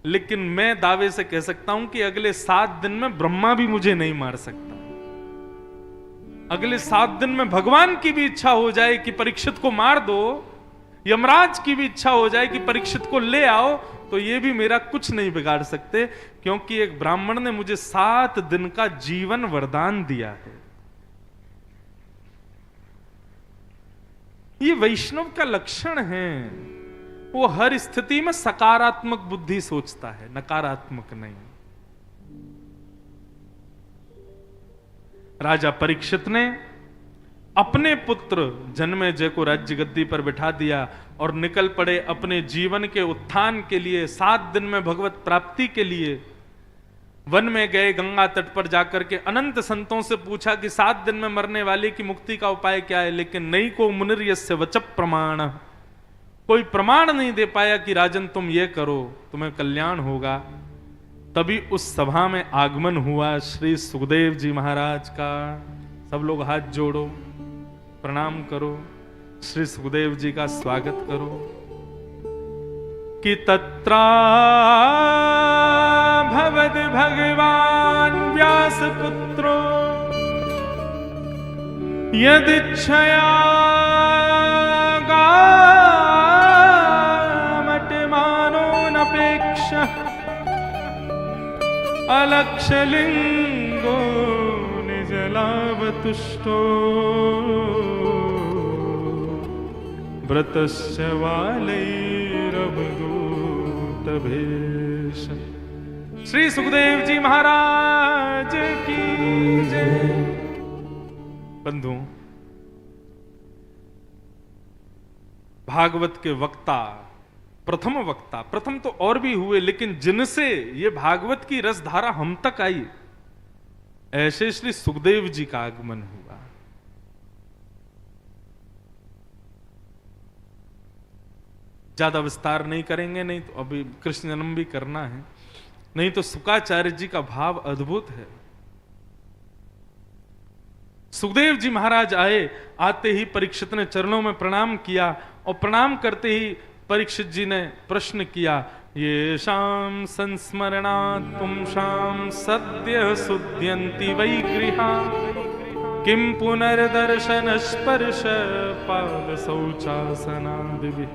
लेकिन मैं दावे से कह सकता हूं कि अगले 7 दिन में ब्रह्मा भी मुझे नहीं मार सकता। अगले 7 दिन में भगवान की भी इच्छा हो जाए कि परीक्षित को मार दो, यमराज की भी इच्छा हो जाए कि परीक्षित को ले आओ, तो ये भी मेरा कुछ नहीं बिगाड़ सकते, क्योंकि एक ब्राह्मण ने मुझे 7 दिन का जीवन वरदान दिया है। ये वैष्णव का लक्षण है, वो हर स्थिति में सकारात्मक बुद्धि सोचता है, नकारात्मक नहीं। राजा परीक्षित ने अपने पुत्र जन्मेजय को राज्य गद्दी पर बिठा दिया और निकल पड़े अपने जीवन के उत्थान के लिए, 7 दिन में भगवत प्राप्ति के लिए। वन में गए, गंगा तट पर जाकर के अनंत संतों से पूछा कि 7 दिन में मरने वाले की मुक्ति का उपाय क्या है, लेकिन नहीं को मुनिर्यस्य वचः प्रमाण, कोई प्रमाण नहीं दे पाया कि राजन तुम ये करो तुम्हें कल्याण होगा। तभी उस सभा में आगमन हुआ श्री सुखदेव जी महाराज का। सब लोग हाथ जोड़ो, प्रणाम करो, श्री सुखदेव जी का स्वागत करो। कि तत्रा भवद भगवान व्यास पुत्रो यदिच्छया गामटमानो नपेक्ष अलक्षलिंगो निजलावतुष्टो व्रतस्य वालैरवधूतभेश। श्री सुखदेव जी महाराज की जय। बंधु, भागवत के वक्ता, प्रथम वक्ता, प्रथम तो और भी हुए, लेकिन जिनसे ये भागवत की रसधारा हम तक आई, ऐसे श्री सुखदेव जी का आगमन हुआ। ज्यादा विस्तार नहीं करेंगे, नहीं तो अभी कृष्ण जन्म भी करना है, नहीं तो शुकाचार्य जी का भाव अद्भुत है। सुखदेव जी महाराज आए, आते ही परीक्षित ने चरणों में प्रणाम किया, और प्रणाम करते ही परीक्षित जी ने प्रश्न किया, ये शाम संस्मरणात् पुंसां सद्य सुध्यन्ति वै गृहा किं पुनर्दर्शन स्पर्श पाद शौचासनादि।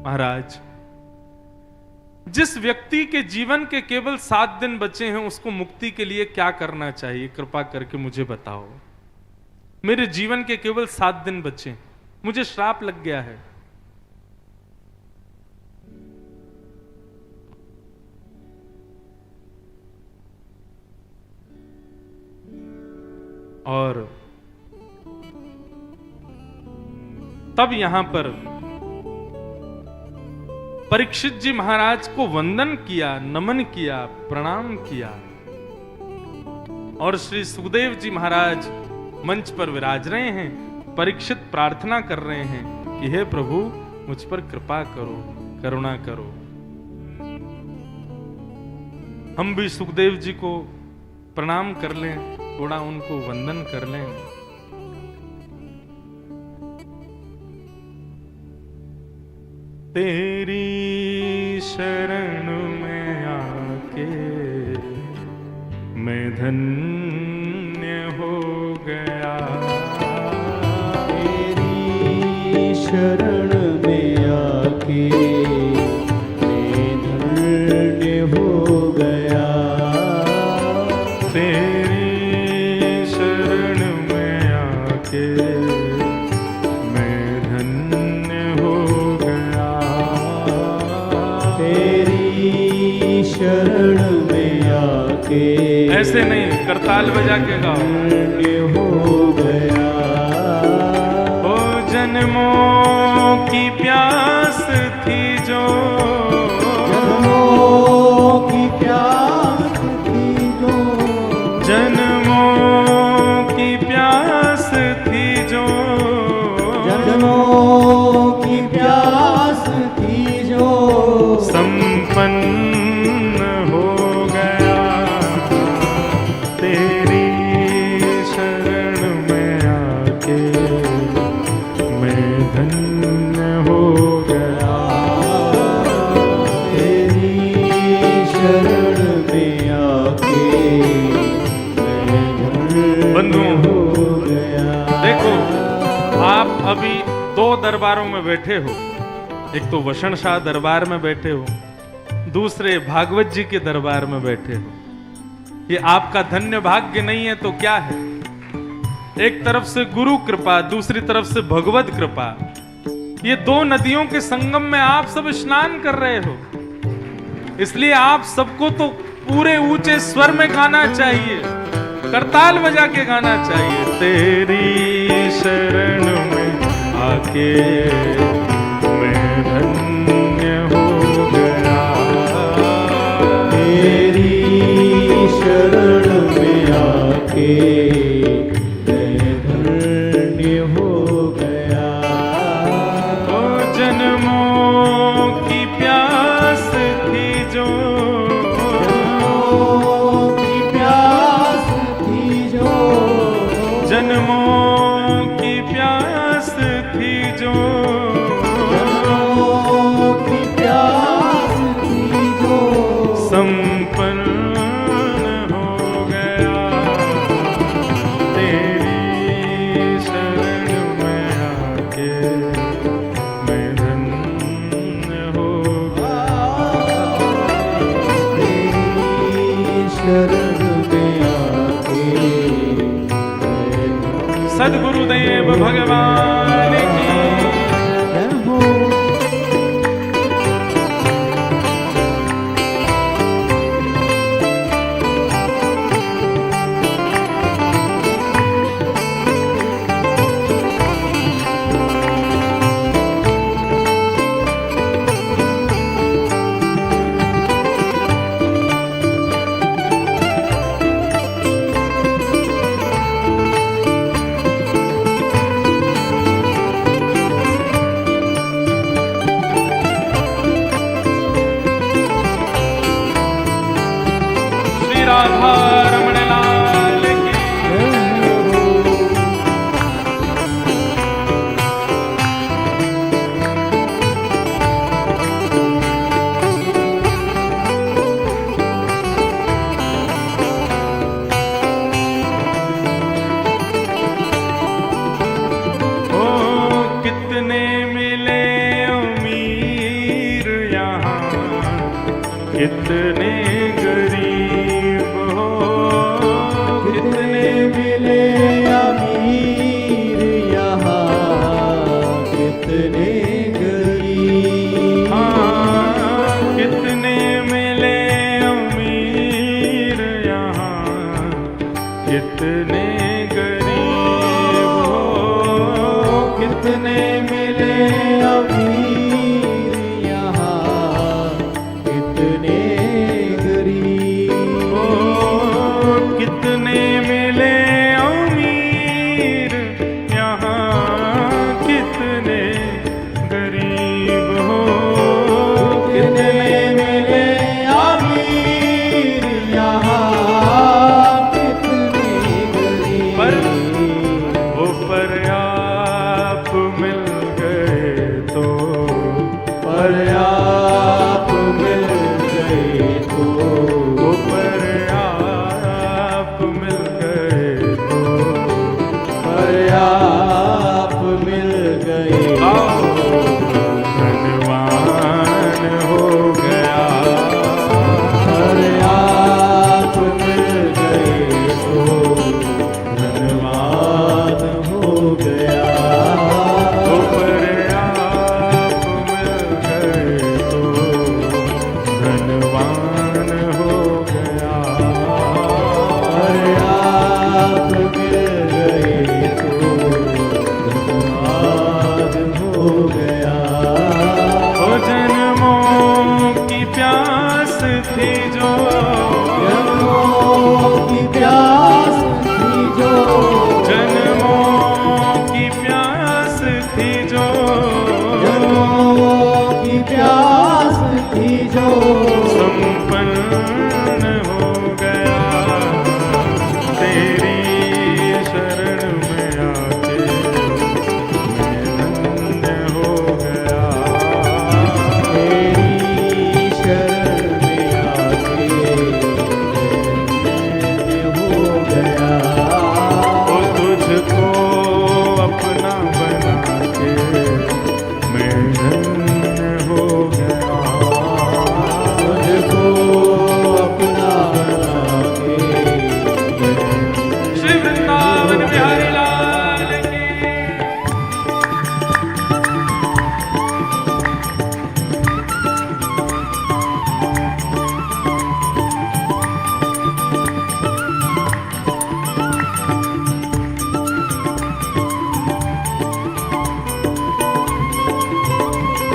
महाराज, जिस व्यक्ति के जीवन के केवल 7 दिन बचे हैं उसको मुक्ति के लिए क्या करना चाहिए, कृपा करके मुझे बताओ। मेरे जीवन के केवल 7 दिन बचे, मुझे श्राप लग गया है। और तब यहां पर परीक्षित जी महाराज को वंदन किया, नमन किया, प्रणाम किया और श्री सुखदेव जी महाराज मंच पर विराज रहे हैं। परीक्षित प्रार्थना कर रहे हैं कि हे प्रभु मुझ पर कृपा करो, करुणा करो। हम भी सुखदेव जी को प्रणाम कर लें, थोड़ा उनको वंदन कर लें। तेरी शरण में आके मैं धन्य हो गया, तेरी शरण में आके मैं धन्य हो गया, तेरी शरण में आके मैं धन्य हो गया, तेरी शरण में आके ऐसे नहीं, करताल बजा के गाओ। धन्य हो गया, ओ जन्मों की प्यास थी जो, जन्मों की प्यास थी जो, जन्मों की प्यास थी जो, जन्मों की प्यास थी जो संपन्न हो गया, तेरी शरण में आके मैं धन्य हो गया, तेरी शरण में आके मैं धन्य बंधुओं, हो गया। देखो आप अभी दो दरबारों में बैठे हो, एक तो वषण शाह दरबार में बैठे हो, दूसरे भागवत जी के दरबार में बैठे हो। ये आपका धन्य भाग्य नहीं है तो क्या है? एक तरफ से गुरु कृपा, दूसरी तरफ से भगवत कृपा। ये दो नदियों के संगम में आप सब स्नान कर रहे हो, इसलिए आप सबको तो पूरे ऊंचे स्वर में गाना चाहिए, करताल बजा के गाना चाहिए। तेरी शरण में आके मैं धन्य हो गया, तेरी शरण में आके मैं धन्य हो गया, ओ जन्मों की प्यास थी जो, जन्मों की प्यास थी जो, जन्मों की प्यास थी जो, जन्मों की प्यास थी जो संपन्न हो गया, तेरी शरण में आके मैं धन्य हो गया, तेरी शरण में आके मैं सद्गुरुदेव भगवान की धन्य हो। श्री राधा रमण लाल की ओ कितने मिले अमीर यहाँ, कितने गरीब हो, कितने मिले अमीर यहाँ, कितने गरीब, हाँ, कितने मिले अमीर यहाँ, कितने गरीब हो, कितने मिले अमीर यहाँ कितने गरीब। ओ कितने मिले अमीर यहाँ कितने गरीब हो। कितने मिले अमीर यहाँ कितने गरीब। पर आप मिल गए तो पर आप मिल गए तो पर आप मिल गए तो पर आप मिल गए धनवान हो गया। पर आप मिल गए तो धनवान हो गया। पर आप मिल गए तो धनवान हो गया। पर आप मिल गए तो धनवान हो गया। ओ जन्मों की प्यास थी जो जन्मों की प्यास थी जो जन्मों की प्यास थी जो जन्मों की प्यास थी जो संपन्न हो गया। तेरी शरण में आके मैं धन्य हो गया। तेरी शरण में आके मैं हो गया। ओ तुझको अपना बना के मैं धन्य हो गया। तुझको अपना बना के श्री वृंदावन बिहारी लाल की।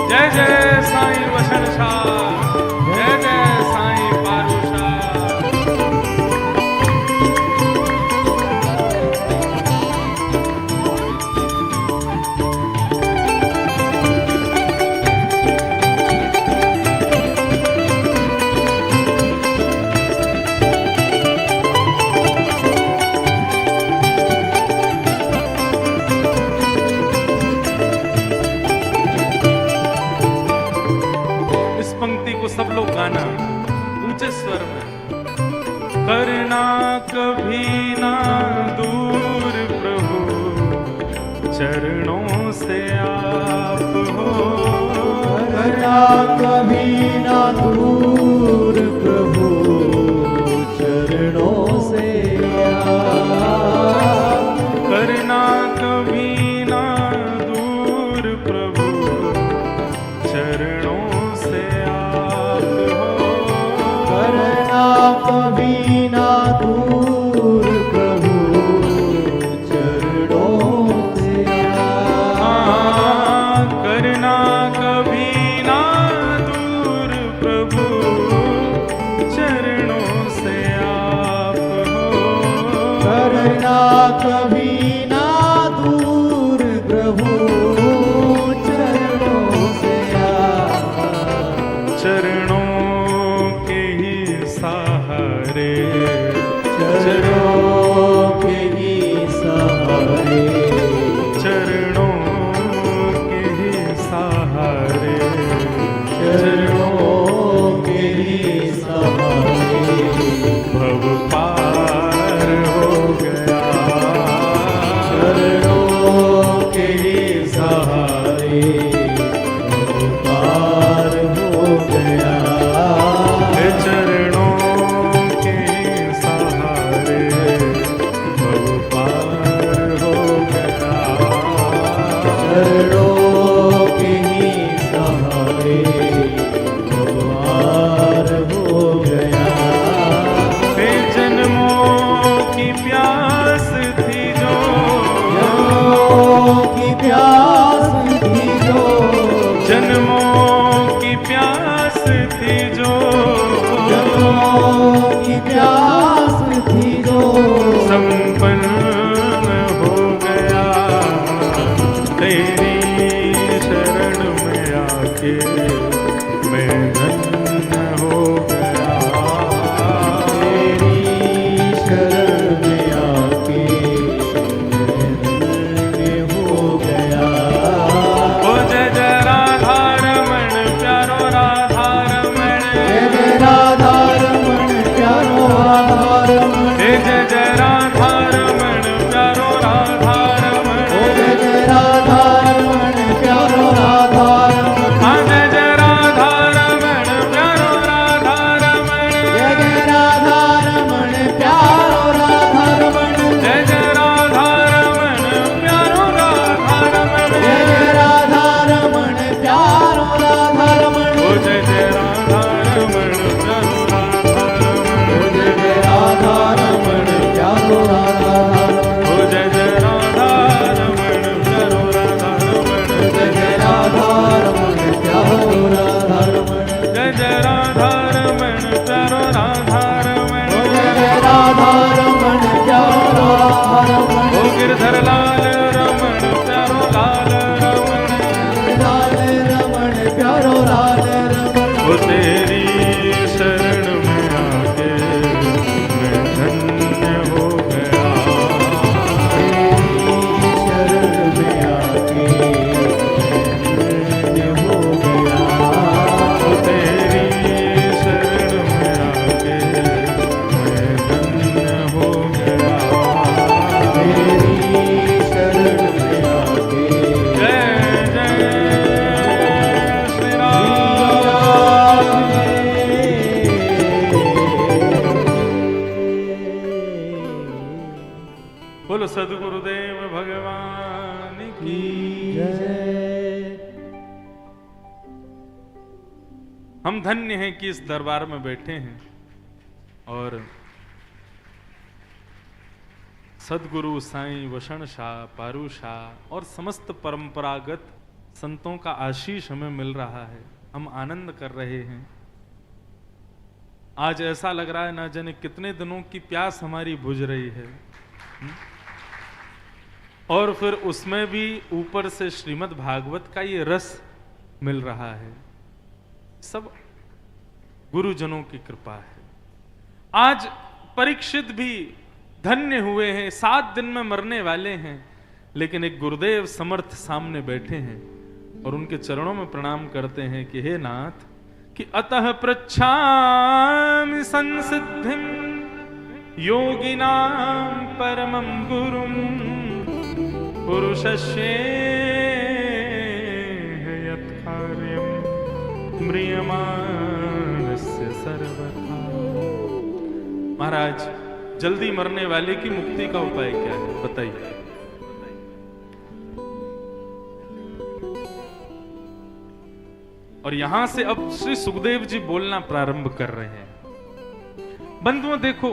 जय जय साईं वसन शाह, जय जय साईं पारू शाह। इस पंक्ति को सब लोग गाना ऊंचे स्वर में। करना कभी ना दूर प्रभु चरणों से आप हो। करना कभी ना दूर प्रभु चरणों से आप। करना कभी ना दूर प्रभु चरणों से आप हो। करना कभी ना दूर प्रभु चरणों से आप। करना कभी ना दूर प्रभु चरणों से आप हो। करना कभी ना दूर प्रभु चरणों से आप। चरणों के ही सहारे चरणों के ही सहारे चरणों के ही सहारे चरणों के ही सहारे भव पार हो गया। तेरी शरण में आके मैं धन्य हो गया। शरण में आके धन्य हो गया। तेरी शरण में आके मैं धन्य हो गया। तेरी शरण में आके जय जय श्री राम। बोलो सद्गुरुदेव भगवान की जय। हम धन्य हैं कि इस दरबार में बैठे हैं और सद्गुरु साईं वषण शाह, पारू शाह और समस्त परंपरागत संतों का आशीष हमें मिल रहा है। हम आनंद कर रहे हैं। आज ऐसा लग रहा है ना जाने कितने दिनों की प्यास हमारी बुझ रही है। और फिर उसमें भी ऊपर से श्रीमद् भागवत का ये रस मिल रहा है। सब गुरुजनों की कृपा है। आज परीक्षित भी धन्य हुए हैं। 7 दिन में मरने वाले हैं, लेकिन एक गुरुदेव समर्थ सामने बैठे हैं और उनके चरणों में प्रणाम करते हैं कि हे नाथ, कि अतः पृच्छामि संसिद्धिं योगिनां परमं गुरुं पुरुषस्य यत्कार्यं म्रियमाणस्य सर्वथा। महाराज, जल्दी मरने वाले की मुक्ति का उपाय क्या है, बताइए। और यहां से अब श्री सुखदेव जी बोलना प्रारंभ कर रहे हैं। बंधुओं देखो,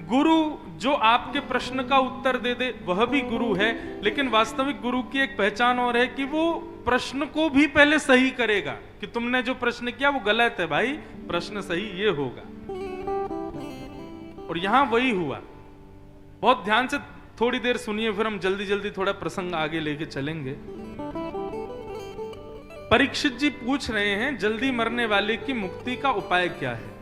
गुरु जो आपके प्रश्न का उत्तर दे दे वह भी गुरु है, लेकिन वास्तविक गुरु की एक पहचान और है कि वो प्रश्न को भी पहले सही करेगा कि तुमने जो प्रश्न किया वो गलत है भाई, प्रश्न सही ये होगा। और यहां वही हुआ। बहुत ध्यान से थोड़ी देर सुनिए, फिर हम जल्दी जल्दी थोड़ा प्रसंग आगे लेके चलेंगे। परीक्षित जी पूछ रहे हैं जल्दी मरने वाले की मुक्ति का उपाय क्या है,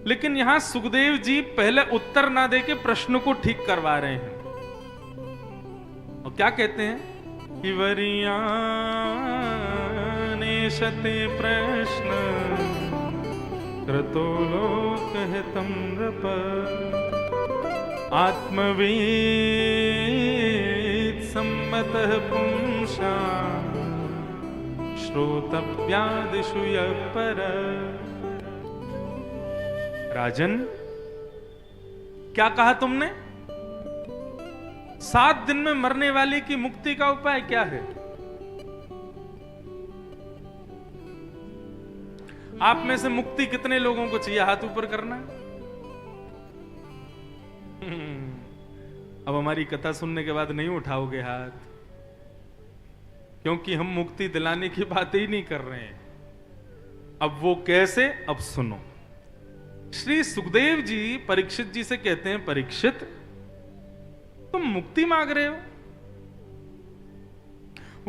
लेकिन यहां सुखदेव जी पहले उत्तर ना देके प्रश्न को ठीक करवा रहे हैं। और क्या कहते हैं कि वरियानेशते प्रश्न क्रतो लोक हितं नृप आत्मवीत सम्मतः पुंसा श्रोतव्यादिषु यः पर। राजन, क्या कहा तुमने? 7 दिन में मरने वाले की मुक्ति का उपाय क्या है? आप में से मुक्ति कितने लोगों को चाहिए? हाथ ऊपर करना। अब हमारी कथा सुनने के बाद नहीं उठाओगे हाथ, क्योंकि हम मुक्ति दिलाने की बात ही नहीं कर रहे हैं। अब वो कैसे, अब सुनो। श्री सुखदेव जी परीक्षित जी से कहते हैं, परीक्षित तुम मुक्ति मांग रहे हो,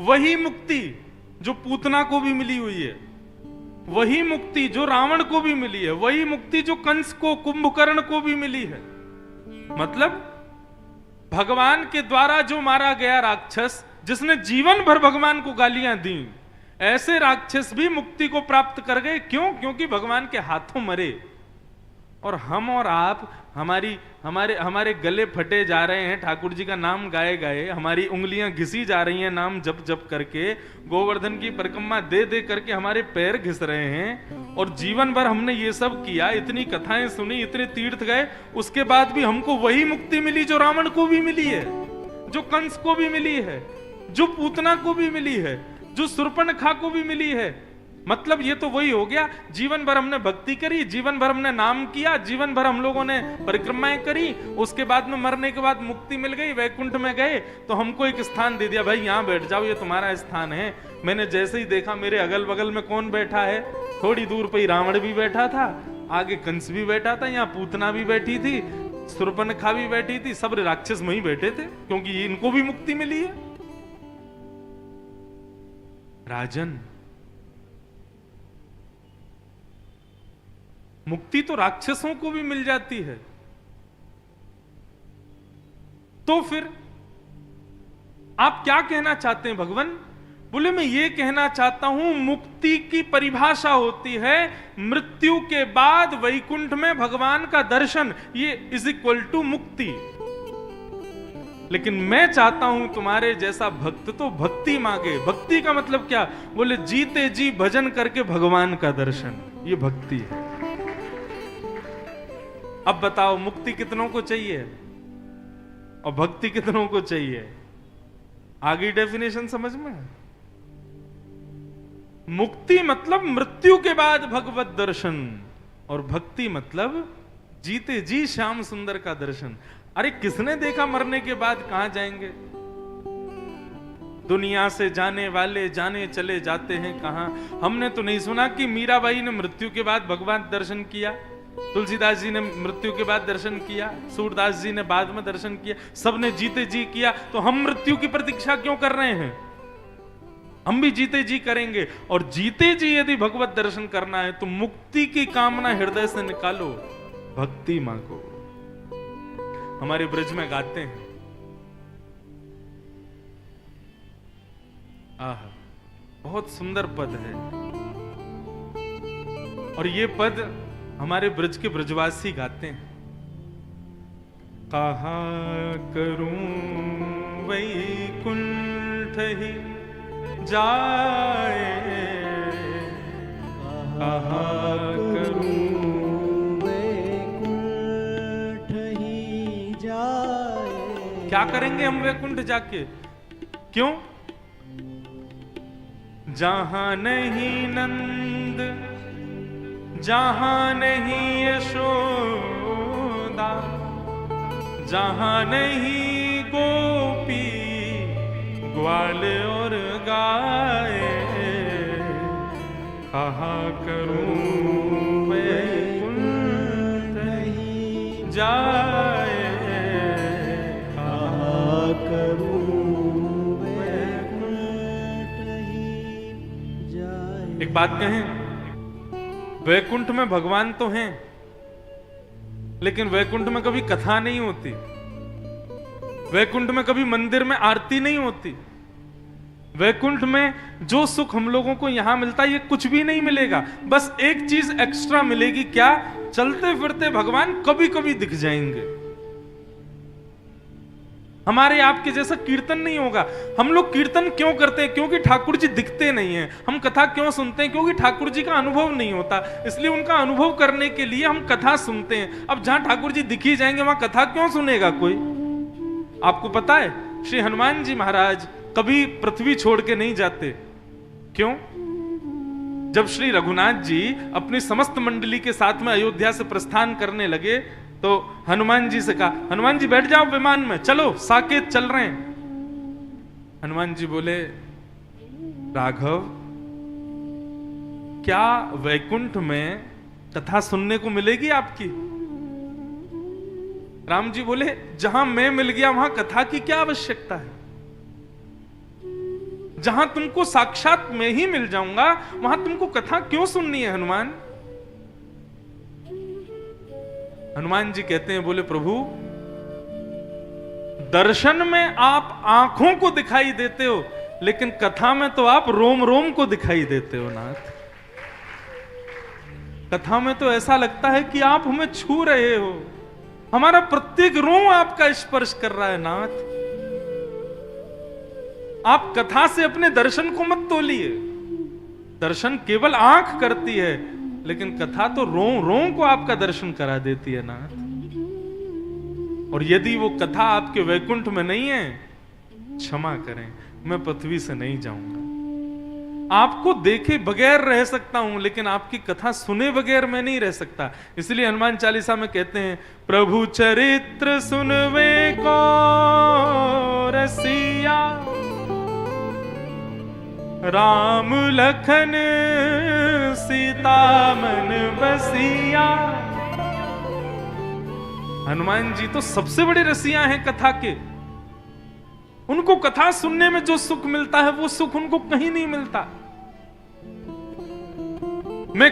वही मुक्ति जो पूतना को भी मिली हुई है, वही मुक्ति जो रावण को भी मिली है, वही मुक्ति जो कंस को, कुंभकर्ण को भी मिली है। मतलब भगवान के द्वारा जो मारा गया राक्षस, जिसने जीवन भर भगवान को गालियां दी, ऐसे राक्षस भी मुक्ति को प्राप्त कर गए। क्यों? क्योंकि भगवान के हाथों मरे। और हम और आप, हमारे गले फटे जा रहे हैं ठाकुर जी का नाम गाए गाए, हमारी उंगलियां घिसी जा रही हैं नाम जप जप करके, गोवर्धन की परिक्रमा दे दे करके हमारे पैर घिस रहे हैं। और जीवन भर हमने ये सब किया, इतनी कथाएं सुनी, इतने तीर्थ गए, उसके बाद भी हमको वही मुक्ति मिली जो रावण को भी मिली है, जो कंस को भी मिली है, जो पूतना को भी मिली है, जो शूर्पणखा को भी मिली है। मतलब ये तो वही हो गया, जीवन भर हमने भक्ति करी, जीवन भर हमने नाम किया, जीवन भर हम लोगों ने परिक्रमाएं करी, उसके बाद में मरने के बाद मुक्ति मिल गई, वैकुंठ में गए तो हमको एक स्थान दे दिया, भाई यहाँ बैठ जाओ, ये तुम्हारा स्थान है। मैंने जैसे ही देखा मेरे अगल बगल में कौन बैठा है, थोड़ी दूर पे ही रावण भी बैठा था, आगे कंस भी बैठा था, यहाँ पूतना भी बैठी थी, शूर्पणखा भी बैठी थी, सब राक्षस वहीं बैठे थे, क्योंकि इनको भी मुक्ति मिली है। राजन, मुक्ति तो राक्षसों को भी मिल जाती है। तो फिर आप क्या कहना चाहते हैं भगवान? बोले मैं ये कहना चाहता हूं मुक्ति की परिभाषा होती है मृत्यु के बाद वैकुंठ में भगवान का दर्शन, ये इज इक्वल टू मुक्ति। लेकिन मैं चाहता हूं तुम्हारे जैसा भक्त तो भक्ति मांगे। भक्ति का मतलब क्या? बोले जीते जी भजन करके भगवान का दर्शन, ये भक्ति है। अब बताओ मुक्ति कितनों को चाहिए और भक्ति कितनों को चाहिए? आगे डेफिनेशन समझ में? मुक्ति मतलब मृत्यु के बाद भगवत दर्शन और भक्ति मतलब जीते जी श्याम सुंदर का दर्शन। अरे किसने देखा मरने के बाद कहां जाएंगे? दुनिया से जाने वाले जाने चले जाते हैं कहां। हमने तो नहीं सुना कि मीराबाई ने मृत्यु के बाद भगवान दर्शन किया, तुलसीदास जी ने मृत्यु के बाद दर्शन किया, सूरदास जी ने बाद में दर्शन किया, सबने जीते जी किया। तो हम मृत्यु की प्रतीक्षा क्यों कर रहे हैं? हम भी जीते जी करेंगे। और जीते जी यदि भगवत दर्शन करना है तो मुक्ति की कामना हृदय से निकालो, भक्ति मांगो। हमारे ब्रज में गाते हैं, आह बहुत सुंदर पद है। और ये पद हमारे ब्रज के ब्रजवासी गाते हैं। कहा करूं वैकुंठ ही जाए, कहा करूं वैकुंठ ही जाए। क्या करेंगे हम वैकुंठ जाके? क्यों? जहां नहीं नंद, जहां नहीं यशोदा, जहां नहीं गोपी ग्वाल और गाए, कहा करूं वैकुंठ ही जाए, कहा करूं वैकुंठ ही जाए। एक बात कहें, वैकुंठ में भगवान तो हैं, लेकिन वैकुंठ में कभी कथा नहीं होती, वैकुंठ में कभी मंदिर में आरती नहीं होती। वैकुंठ में जो सुख हम लोगों को यहां मिलता है ये कुछ भी नहीं मिलेगा। बस एक चीज एक्स्ट्रा मिलेगी, क्या? चलते फिरते भगवान कभी कभी दिख जाएंगे। हमारे आपके जैसा कीर्तन नहीं होगा। हम लोग कीर्तन क्यों करते हैं? क्योंकि ठाकुर जी दिखते नहीं हैं। हम कथा क्यों सुनते हैं? क्योंकि ठाकुर जी का अनुभव नहीं होता, इसलिए उनका अनुभव करने के लिए हम कथा सुनते हैं। अब जहां ठाकुर जी दिख ही जाएंगे वहां कथा क्यों सुनेगा कोई? आपको पता है श्री हनुमान जी महाराज कभी पृथ्वी छोड़ के नहीं जाते। क्यों? जब श्री रघुनाथ जी अपनी समस्त मंडली के साथ में अयोध्या से प्रस्थान करने लगे तो हनुमान जी से कहा, हनुमान जी बैठ जाओ विमान में, चलो साकेत चल रहे हैं। हनुमान जी बोले, राघव क्या वैकुंठ में कथा सुनने को मिलेगी आपकी? राम जी बोले, जहां मैं मिल गया वहां कथा की क्या आवश्यकता है? जहां तुमको साक्षात मैं ही मिल जाऊंगा वहां तुमको कथा क्यों सुननी है हनुमान? हनुमान जी कहते हैं, बोले प्रभु दर्शन में आप आंखों को दिखाई देते हो, लेकिन कथा में तो आप रोम रोम को दिखाई देते हो नाथ। कथा में तो ऐसा लगता है कि आप हमें छू रहे हो, हमारा प्रत्येक रोम आपका स्पर्श कर रहा है नाथ। आप कथा से अपने दर्शन को मत तोलिए। दर्शन केवल आंख करती है, लेकिन कथा तो रोम रोम को आपका दर्शन करा देती है नाथ। और यदि वो कथा आपके वैकुंठ में नहीं है, क्षमा करें, मैं पृथ्वी से नहीं जाऊंगा। आपको देखे बगैर रह सकता हूं, लेकिन आपकी कथा सुने बगैर मैं नहीं रह सकता। इसलिए हनुमान चालीसा में कहते हैं, प्रभु चरित्र सुनवे को रसिया, राम लखन सीता मन बसिया। हनुमान जी तो सबसे बड़े रसिया हैं कथा के। उनको कथा सुनने में जो सुख मिलता है वो सुख उनको कहीं नहीं मिलता। मैं